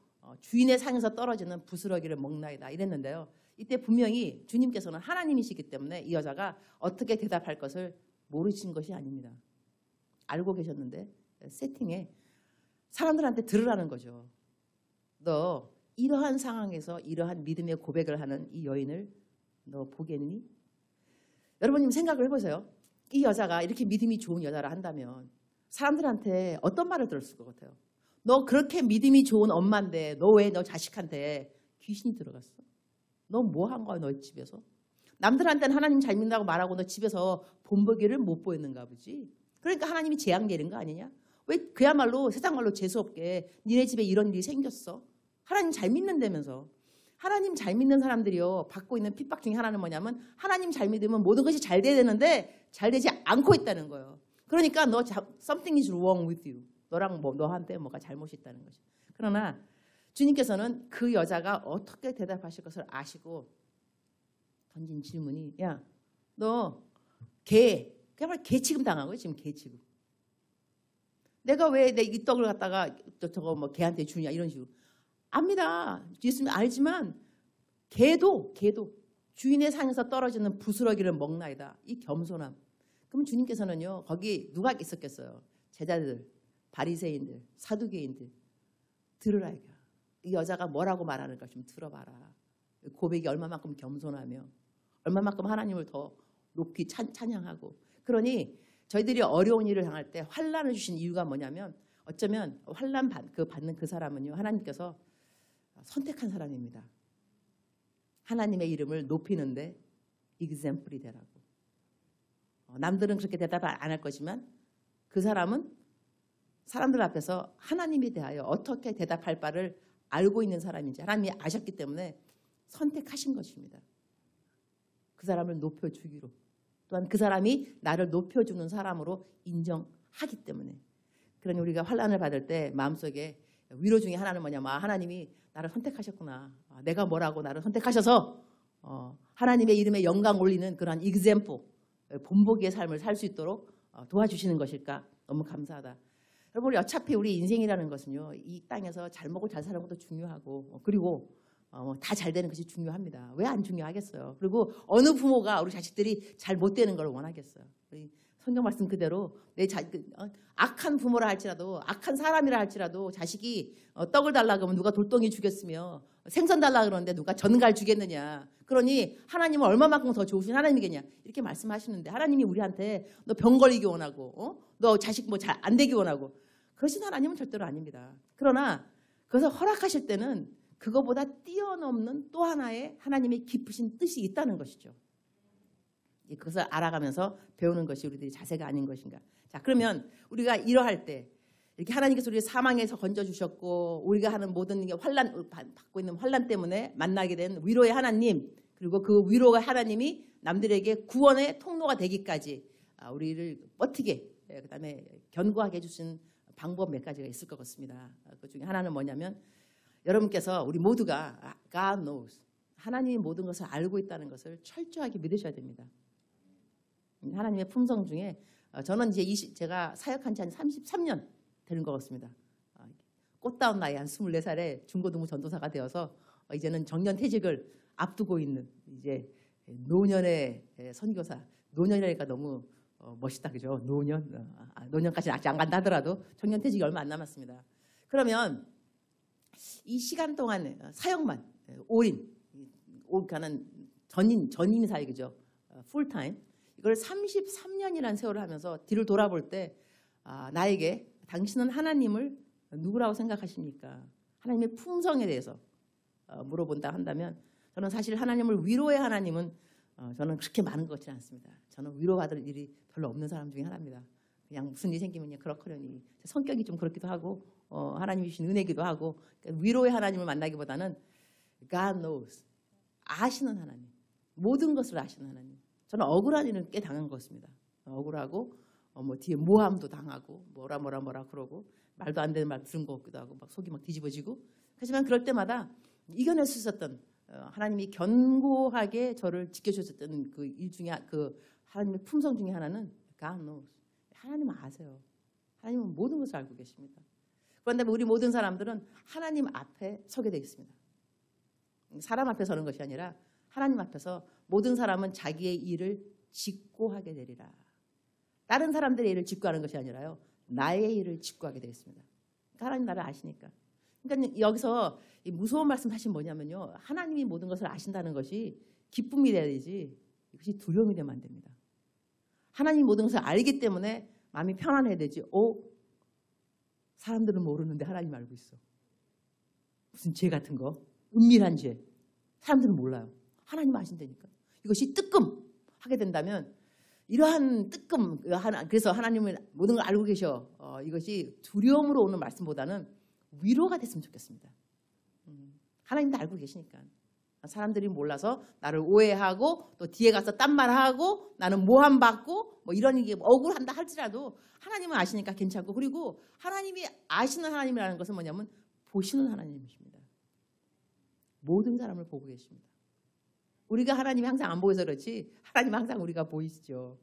주인의 상에서 떨어지는 부스러기를 먹나이다 이랬는데요. 이때 분명히 주님께서는 하나님이시기 때문에 이 여자가 어떻게 대답할 것을 모르신 것이 아닙니다. 알고 계셨는데 세팅에 사람들한테 들으라는 거죠. 너 이러한 상황에서 이러한 믿음의 고백을 하는 이 여인을 너 보겠니? 여러분님 생각을 해보세요. 이 여자가 이렇게 믿음이 좋은 여자라 한다면 사람들한테 어떤 말을 들었을 것 같아요? 너 그렇게 믿음이 좋은 엄마인데 너 왜 너 자식한테 귀신이 들어갔어? 너 뭐 한 거야 너희 집에서? 남들한테는 하나님 잘 믿는다고 말하고 너 집에서 본보기를 못 보였는가 보지. 그러니까 하나님이 재앙 내린 거 아니냐? 왜 그야말로 세상 말로 재수없게 니네 집에 이런 일이 생겼어? 하나님 잘 믿는다면서. 하나님 잘 믿는 사람들이요 받고 있는 핍박 중에 하나는 뭐냐면 하나님 잘 믿으면 모든 것이 잘 돼야 되는데 잘 되지 않고 있다는 거예요. 그러니까 너 something is wrong with you. 너랑 너한테 뭐가 잘못이 있다는 거지. 그러나 주님께서는 그 여자가 어떻게 대답하실 것을 아시고 던진 질문이 야, 너 그야말로 개 취급 당한 거야 지금 개 취급. 내가 왜 내 이 떡을 갖다가 저거 뭐 개한테 주냐 이런 식으로. 압니다. 예수님 알지만 개도 주인의 상에서 떨어지는 부스러기를 먹나이다. 이 겸손함. 그럼 주님께서는요 거기 누가 있었겠어요? 제자들, 바리새인들, 사두개인들 들으라 이거. 이 여자가 뭐라고 말하는가 좀 들어봐라. 고백이 얼마만큼 겸손하며 얼마만큼 하나님을 더 높이 찬양하고. 그러니 저희들이 어려운 일을 당할 때 환난을 주신 이유가 뭐냐면 어쩌면 환난 받는 그 사람은요 하나님께서 선택한 사람입니다. 하나님의 이름을 높이는데 example이 되라고. 남들은 그렇게 대답 안 할 것이지만 그 사람은 사람들 앞에서 하나님에 대하여 어떻게 대답할 바를 알고 있는 사람인지 하나님이 아셨기 때문에 선택하신 것입니다. 그 사람을 높여주기로. 또한 그 사람이 나를 높여주는 사람으로 인정하기 때문에. 그러니 우리가 환난을 받을 때 마음속에 위로 중에 하나는 뭐냐면 하나님이 나를 선택하셨구나. 내가 뭐라고 나를 선택하셔서 하나님의 이름에 영광 올리는 그러한 example, 본보기의 삶을 살 수 있도록 도와주시는 것일까. 너무 감사하다. 여러분 어차피 우리 인생이라는 것은요. 이 땅에서 잘 먹고 잘 사는 것도 중요하고 그리고 다 잘 되는 것이 중요합니다. 왜 안 중요하겠어요. 그리고 어느 부모가 우리 자식들이 잘 못 되는 걸 원하겠어요. 성경 말씀 그대로 악한 부모라 할지라도 악한 사람이라 할지라도 자식이 떡을 달라 그러면 누가 돌덩이 주겠으며 생선 달라 그러는데 누가 전갈 주겠느냐. 그러니 하나님은 얼마만큼 더 좋으신 하나님이겠냐. 이렇게 말씀하시는데 하나님이 우리한테 너 병 걸리기 원하고 너 자식 뭐 잘 안 되기 원하고 그러신 하나님은 절대로 아닙니다. 그러나 그것을 허락하실 때는 그거보다 뛰어넘는 또 하나의 하나님의 깊으신 뜻이 있다는 것이죠. 그것을 알아가면서 배우는 것이 우리들의 자세가 아닌 것인가. 자, 그러면 우리가 이러할 때 이렇게 하나님께서 우리를 사망에서 건져주셨고 우리가 하는 모든 환난 받고 있는 환난 때문에 만나게 된 위로의 하나님 그리고 그 위로의 하나님이 남들에게 구원의 통로가 되기까지 우리를 버티게 그다음에 견고하게 해주신 방법 몇 가지가 있을 것 같습니다. 그 중에 하나는 뭐냐면 여러분께서 우리 모두가 God knows 하나님이 모든 것을 알고 있다는 것을 철저하게 믿으셔야 됩니다. 하나님의 품성 중에 저는 이제 제가 사역한 지 한 33년 되는 것 같습니다. 꽃다운 나이 한 24살에 중고등부 전도사가 되어서 이제는 정년퇴직을 앞두고 있는 이제 노년의 선교사. 노년이라니까 너무 멋있다 그죠? 노년까지는 아직 안 간다 하더라도 정년퇴직이 얼마 안 남았습니다. 그러면 이 시간 동안 사역만 올인 가는 전임 사역이죠. 풀타임. 이걸 33년이라는 세월을 하면서 뒤를 돌아볼 때 나에게 당신은 하나님을 누구라고 생각하십니까? 하나님의 품성에 대해서 물어본다 한다면 저는 사실 하나님을 위로의 하나님은 저는 그렇게 많은 것 같지는 않습니다. 저는 위로받을 일이 별로 없는 사람 중에 하나입니다. 그냥 무슨 일이 생기면 그렇거려니 성격이 좀 그렇기도 하고 하나님이 주신 은혜기도 하고 그러니까 위로의 하나님을 만나기보다는 God knows 아시는 하나님 모든 것을 아시는 하나님. 저는 억울한 일은 꽤 당한 것 같습니다. 억울하고 뭐 뒤에 모함도 당하고 뭐라 그러고 말도 안 되는 말 들은 것 같기도 하고 막 속이 막 뒤집어지고 하지만 그럴 때마다 이겨낼 수 있었던 하나님이 견고하게 저를 지켜주셨던 그 일 중에 그 하나님의 품성 중에 하나는 God knows 하나님은 아세요. 하나님은 모든 것을 알고 계십니다. 그런데 우리 모든 사람들은 하나님 앞에 서게 되어 있습니다. 사람 앞에 서는 것이 아니라 하나님 앞에서 모든 사람은 자기의 일을 짓고 하게 되리라. 다른 사람들의 일을 짓고 하는 것이 아니라요. 나의 일을 짓고 하게 되어 있습니다. 그러니까 하나님 나를 아시니까. 그러니까 여기서 이 무서운 말씀 사실 뭐냐면요. 하나님이 모든 것을 아신다는 것이 기쁨이 돼야 되지 이것이 두려움이 되면 안 됩니다. 하나님이 모든 것을 알기 때문에 마음이 편안해야 되지. 사람들은 모르는데 하나님 알고 있어. 무슨 죄 같은 거, 은밀한 죄. 사람들은 몰라요. 하나님 아신다니까. 이것이 뜨끔하게 된다면 이러한 뜨끔, 그래서 하나님은 모든 걸 알고 계셔. 이것이 두려움으로 오는 말씀보다는 위로가 됐으면 좋겠습니다. 하나님도 알고 계시니까. 사람들이 몰라서 나를 오해하고 또 뒤에 가서 딴 말하고 나는 모함받고 뭐 이런 게 억울한다 할지라도 하나님은 아시니까 괜찮고, 그리고 하나님이 아시는 하나님이라는 것은 뭐냐면 보시는 하나님이십니다. 모든 사람을 보고 계십니다. 우리가 하나님이 항상 안 보여서 그렇지 하나님은 항상 우리가 보이시죠.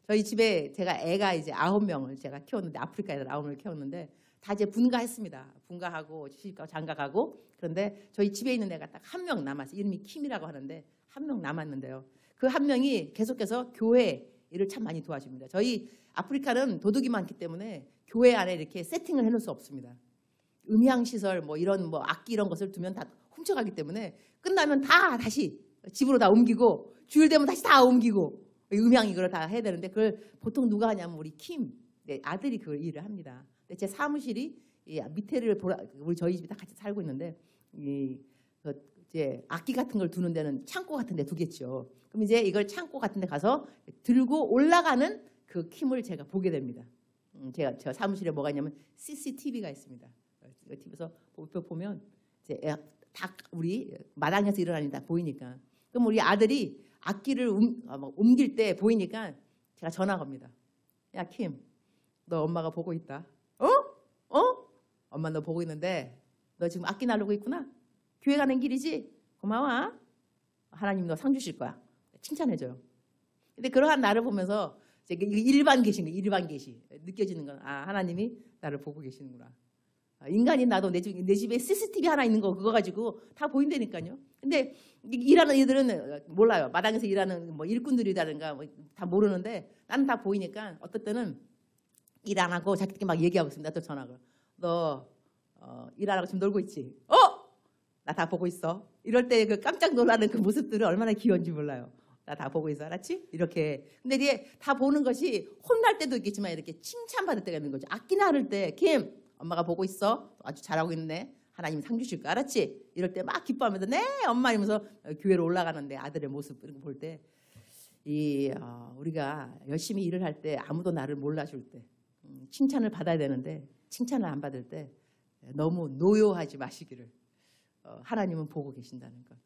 저희 집에 제가 애가 이제 9명을 제가 키웠는데, 아프리카 애들 9명을 키웠는데 다 이제 분가했습니다. 분가하고 시집가고 장가가고. 그런데 저희 집에 있는 애가 딱 한 명 남았어요. 이름이 킴이라고 하는데 한 명 남았는데요. 그 한 명이 계속해서 교회 일을 참 많이 도와줍니다. 저희 아프리카는 도둑이 많기 때문에 교회 안에 이렇게 세팅을 해놓을 수 없습니다. 음향시설 뭐 이런 뭐 악기 이런 것을 두면 다 훔쳐가기 때문에 끝나면 다 다시 집으로 다 옮기고 주일 되면 다시 다 옮기고 음향 이걸 다 해야 되는데 그걸 보통 누가 하냐면 우리 킴 아들이 그 일을 합니다. 제 사무실이 밑에를 우리 저희 집이 다 같이 살고 있는데 이제 악기 같은 걸 두는 데는 창고 같은 데 두겠죠. 그럼 이제 이걸 창고 같은 데 가서 들고 올라가는 그 킴을 제가 보게 됩니다. 제가 저 사무실에 뭐가 있냐면 CCTV가 있습니다. TV에서 보면 이제 다 우리 마당에서 일어나는 다 보이니까. 그럼 우리 아들이 악기를 옮길 때 보이니까 제가 전화 겁니다. 야, 킴, 너 엄마가 보고 있다. 엄마 너 보고 있는데 너 지금 악기 나르고 있구나. 교회 가는 길이지? 고마워. 하나님 너 상 주실 거야. 칭찬해줘요. 근데 그러한 나를 보면서 일반 계시인 거예요. 일반 계시. 느껴지는 건 하나님이 나를 보고 계시는구나. 인간인 나도 내 집에 CCTV 하나 있는 거 그거 가지고 다 보인다니까요. 근데 일하는 이들은 몰라요. 마당에서 일하는 뭐 일꾼들이라든가 뭐 다 모르는데 나는 다 보이니까 어떨 때는 일 안 하고 자기들끼리 막 얘기하고 있습니다. 또 전화가. 너 일 안 하고 지금 놀고 있지? 나 다 보고 있어. 이럴 때 그 깜짝 놀라는 그 모습들은 얼마나 귀여운지 몰라요. 나 다 보고 있어. 알았지? 이렇게. 근데 이게 다 보는 것이 혼날 때도 있겠지만 이렇게 칭찬받을 때가 있는 거죠. 악기 나를 때 킴 엄마가 보고 있어. 아주 잘하고 있네. 하나님 상 주실 거 알았지? 이럴 때 막 기뻐하면서 네 엄마 이러면서 교회로 올라가는데 아들의 모습 이런 거 볼 때 우리가 열심히 일을 할 때 아무도 나를 몰라줄 때 칭찬을 받아야 되는데 칭찬을 안 받을 때 너무 노여하지 마시기를. 하나님은 보고 계신다는 것.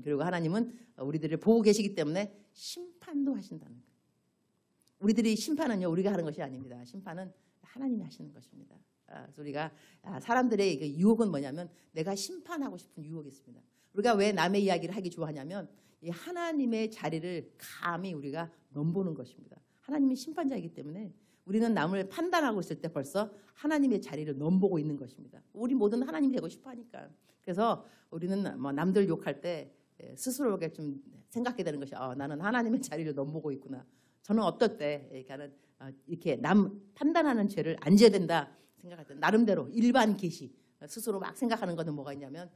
그리고 하나님은 우리들을 보고 계시기 때문에 심판도 하신다는 것. 우리들이 심판은요 우리가 하는 것이 아닙니다. 심판은 하나님이 하시는 것입니다. 그래서 우리가 사람들의 그 유혹은 뭐냐면 내가 심판하고 싶은 유혹이 있습니다. 우리가 왜 남의 이야기를 하기 좋아하냐면 이 하나님의 자리를 감히 우리가 넘보는 것입니다. 하나님은 심판자이기 때문에 우리는 남을 판단하고 있을 때 벌써 하나님의 자리를 넘보고 있는 것입니다. 우리 모두는 하나님이 되고 싶어 하니까. 그래서 우리는 뭐 남들 욕할 때 스스로에게 좀 생각해야 되는 것이 나는 하나님의 자리를 넘보고 있구나. 저는 어떨 때 이렇게 남 판단하는 죄를 안 져야 된다 생각할 때 나름대로 일반 계시 스스로 막 생각하는 것은 뭐가 있냐면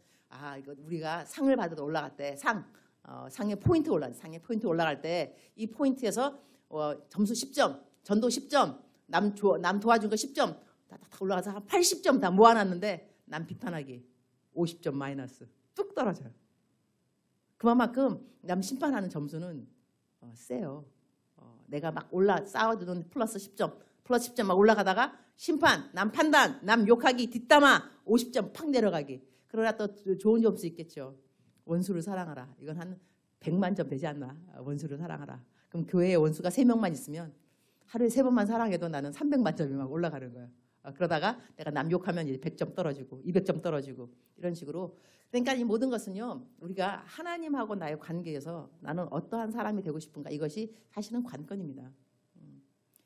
이거 우리가 상을 받아도 올라갈 때 상의 포인트 올라갈 때 이 포인트에서 점수 10점 전도 10점 남 도와준 거 10점 다 올라가서 한 80점 다 모아놨는데 남 비판하기 50점 마이너스 뚝 떨어져요. 그만큼 남 심판하는 점수는 세요. 내가 막 쌓아두는 플러스 10점 막 올라가다가 심판, 남 판단, 남 욕하기, 뒷담화 50점 팍 내려가기. 그러나 또 좋은 점수 있겠죠. 원수를 사랑하라. 이건 한 100만 점 되지 않나. 원수를 사랑하라. 그럼 교회에 원수가 3명만 있으면 하루에 3번만 사랑해도 나는 300만 점이 막 올라가는 거예요. 그러다가 내가 남 욕하면 이제 100점 떨어지고 200점 떨어지고 이런 식으로. 그러니까 이 모든 것은요. 우리가 하나님하고 나의 관계에서 나는 어떠한 사람이 되고 싶은가. 이것이 사실은 관건입니다.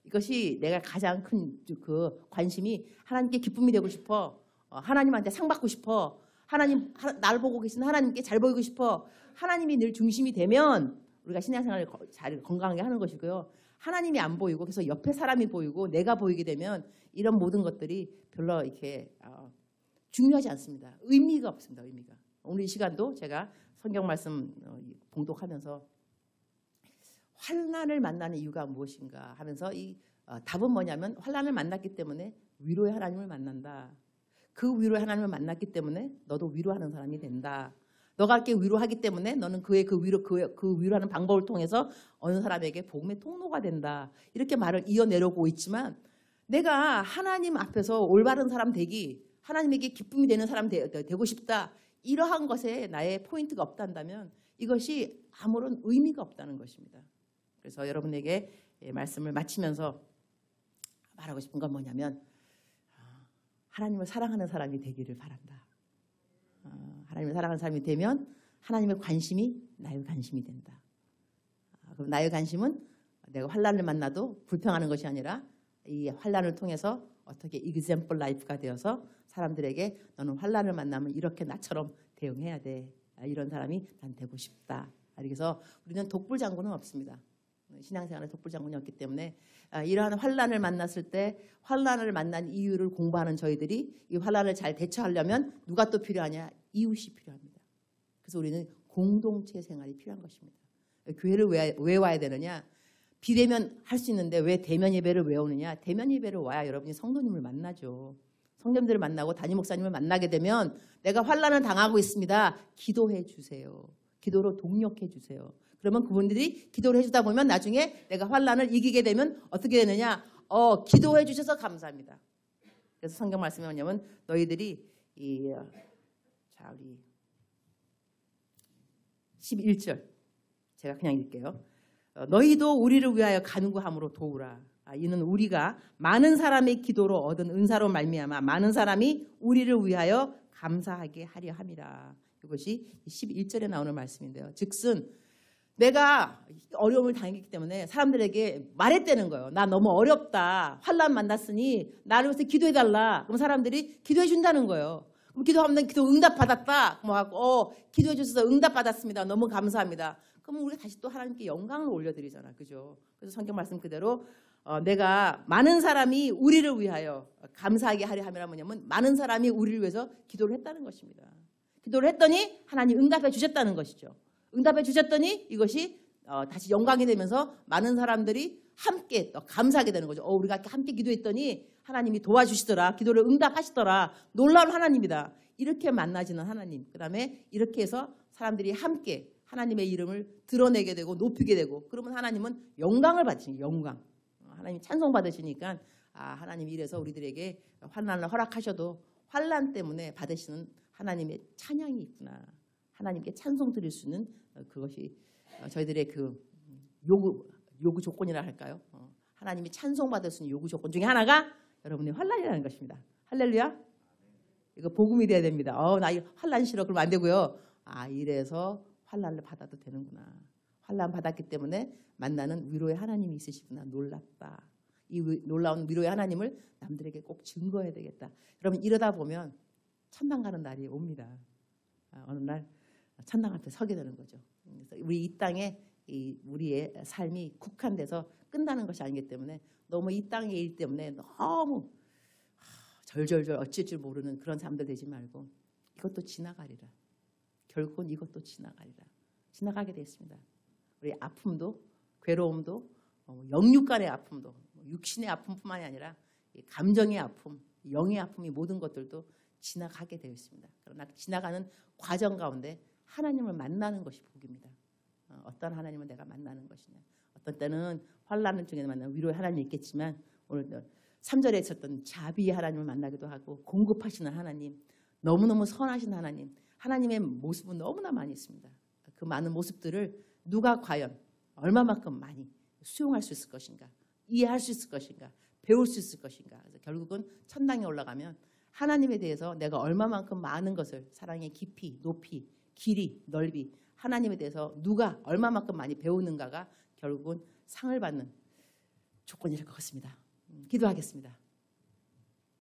이것이 내가 가장 큰 그 관심이 하나님께 기쁨이 되고 싶어. 하나님한테 상 받고 싶어. 하나님 날 보고 계신 하나님께 잘 보이고 싶어. 하나님이 늘 중심이 되면 우리가 신앙생활을 잘 건강하게 하는 것이고요. 하나님이 안 보이고 그래서 옆에 사람이 보이고 내가 보이게 되면 이런 모든 것들이 별로 이렇게 중요하지 않습니다. 의미가 없습니다. 의미가. 오늘 이 시간도 제가 성경 말씀 봉독하면서 환난을 만나는 이유가 무엇인가 하면서 이 답은 뭐냐면 환난을 만났기 때문에 위로의 하나님을 만난다. 그 위로의 하나님을 만났기 때문에 너도 위로하는 사람이 된다. 너가 이렇게 위로하기 때문에 너는 그 위로하는 방법을 통해서 어느 사람에게 복음의 통로가 된다. 이렇게 말을 이어내려고 있지만 내가 하나님 앞에서 올바른 사람 되기, 하나님에게 기쁨이 되는 사람 되고 싶다. 이러한 것에 나의 포인트가 없단다면 이것이 아무런 의미가 없다는 것입니다. 그래서 여러분에게 말씀을 마치면서 말하고 싶은 건 뭐냐면 하나님을 사랑하는 사람이 되기를 바란다. 하나님을 사랑하는 사람이 되면 하나님의 관심이 나의 관심이 된다. 그럼 나의 관심은 내가 환난을 만나도 불평하는 것이 아니라 이 환난을 통해서 어떻게 example life가 되어서 사람들에게 너는 환난을 만나면 이렇게 나처럼 대응해야 돼. 이런 사람이 난 되고 싶다. 그래서 우리는 독불장군은 없습니다. 신앙생활에 독불장군이 없기 때문에 이러한 환난을 만났을 때 환난을 만난 이유를 공부하는 저희들이 이 환난을 잘 대처하려면 누가 또 필요하냐? 이웃이 필요합니다. 그래서 우리는 공동체 생활이 필요한 것입니다. 교회를 왜 와야 되느냐? 비대면 할 수 있는데 왜 대면 예배를 왜 오느냐? 대면 예배를 와야 여러분이 성도님을 만나죠. 성도님들을 만나고 담임 목사님을 만나게 되면 내가 환난을 당하고 있습니다. 기도해 주세요. 기도로 동력해 주세요. 그러면 그분들이 기도를 해주다 보면 나중에 내가 환난을 이기게 되면 어떻게 되느냐? 기도해 주셔서 감사합니다. 그래서 성경 말씀이 뭐냐면 너희들이 우리 11절 제가 그냥 읽게요. 너희도 우리를 위하여 간구함으로 도우라. 이는 우리가 많은 사람의 기도로 얻은 은사로 말미암아 많은 사람이 우리를 위하여 감사하게 하려 함이라. 이것이 11절에 나오는 말씀인데요. 즉슨 내가 어려움을 당했기 때문에 사람들에게 말했다는 거예요. 나 너무 어렵다. 환난 만났으니 나를 위해서 기도해달라. 그럼 사람들이 기도해 준다는 거예요. 그럼 기도하면 기도 응답 받았다. 기도해 주셔서 응답 받았습니다. 너무 감사합니다. 그럼 우리 다시 또 하나님께 영광을 올려드리잖아. 그죠? 그래서 성경 말씀 그대로 내가 많은 사람이 우리를 위하여 감사하게 하려 함이라 뭐냐면 많은 사람이 우리를 위해서 기도를 했다는 것입니다. 기도를 했더니 하나님 응답해 주셨다는 것이죠. 응답해 주셨더니 이것이 다시 영광이 되면서 많은 사람들이 함께 또 감사하게 되는 거죠. 우리가 함께 기도했더니 하나님이 도와주시더라. 기도를 응답하시더라. 놀라운 하나님이다. 이렇게 만나지는 하나님. 그 다음에 이렇게 해서 사람들이 함께 하나님의 이름을 드러내게 되고 높이게 되고 그러면 하나님은 영광을 받으시니 영광. 하나님 찬송 받으시니까 하나님이 이래서 우리들에게 환난을 허락하셔도 환난 때문에 받으시는 하나님의 찬양이 있구나. 하나님께 찬송 드릴 수 있는 그것이 저희들의 그 요구 조건이라 할까요? 하나님이 찬송 받을 수 있는 요구 조건 중에 하나가 여러분의 환난이라는 것입니다. 할렐루야. 이거 복음이 돼야 됩니다. 나 이 환난 싫어. 그러면 안 되고요. 이래서 환난을 받아도 되는구나. 환난 받았기 때문에 만나는 위로의 하나님이 있으시구나. 놀랍다. 이 놀라운 위로의 하나님을 남들에게 꼭 증거해야 되겠다. 여러분 이러다 보면 천당 가는 날이 옵니다. 어느 날 천당 앞에 서게 되는 거죠. 그래서 우리 이 땅에 우리의 삶이 국한돼서 끝나는 것이 아니기 때문에 너무 이 땅의 일 때문에 너무 절절절 어쩔 줄 모르는 그런 사람들 되지 말고 이것도 지나가리라. 결국은 이것도 지나가리라. 지나가게 됐습니다. 우리 아픔도 괴로움도 영육 간의 아픔도 육신의 아픔뿐만이 아니라 감정의 아픔, 영의 아픔 이 모든 것들도 지나가게 되어 있습니다. 그러나 지나가는 과정 가운데 하나님을 만나는 것이 복입니다. 어떤 하나님을 내가 만나는 것이냐. 어떤 때는 환난 중에 만나는 위로의 하나님이 있겠지만 오늘 3절에 있었던 자비의 하나님을 만나기도 하고 공급하시는 하나님, 너무너무 선하신 하나님, 하나님의 모습은 너무나 많이 있습니다. 그 많은 모습들을 누가 과연 얼마만큼 많이 수용할 수 있을 것인가, 이해할 수 있을 것인가, 배울 수 있을 것인가. 그래서 결국은 천당에 올라가면 하나님에 대해서 내가 얼마만큼 많은 것을 사랑의 깊이, 높이, 길이, 넓이 하나님에 대해서 누가 얼마만큼 많이 배우는가가 결국은 상을 받는 조건이 될 것 같습니다. 기도하겠습니다.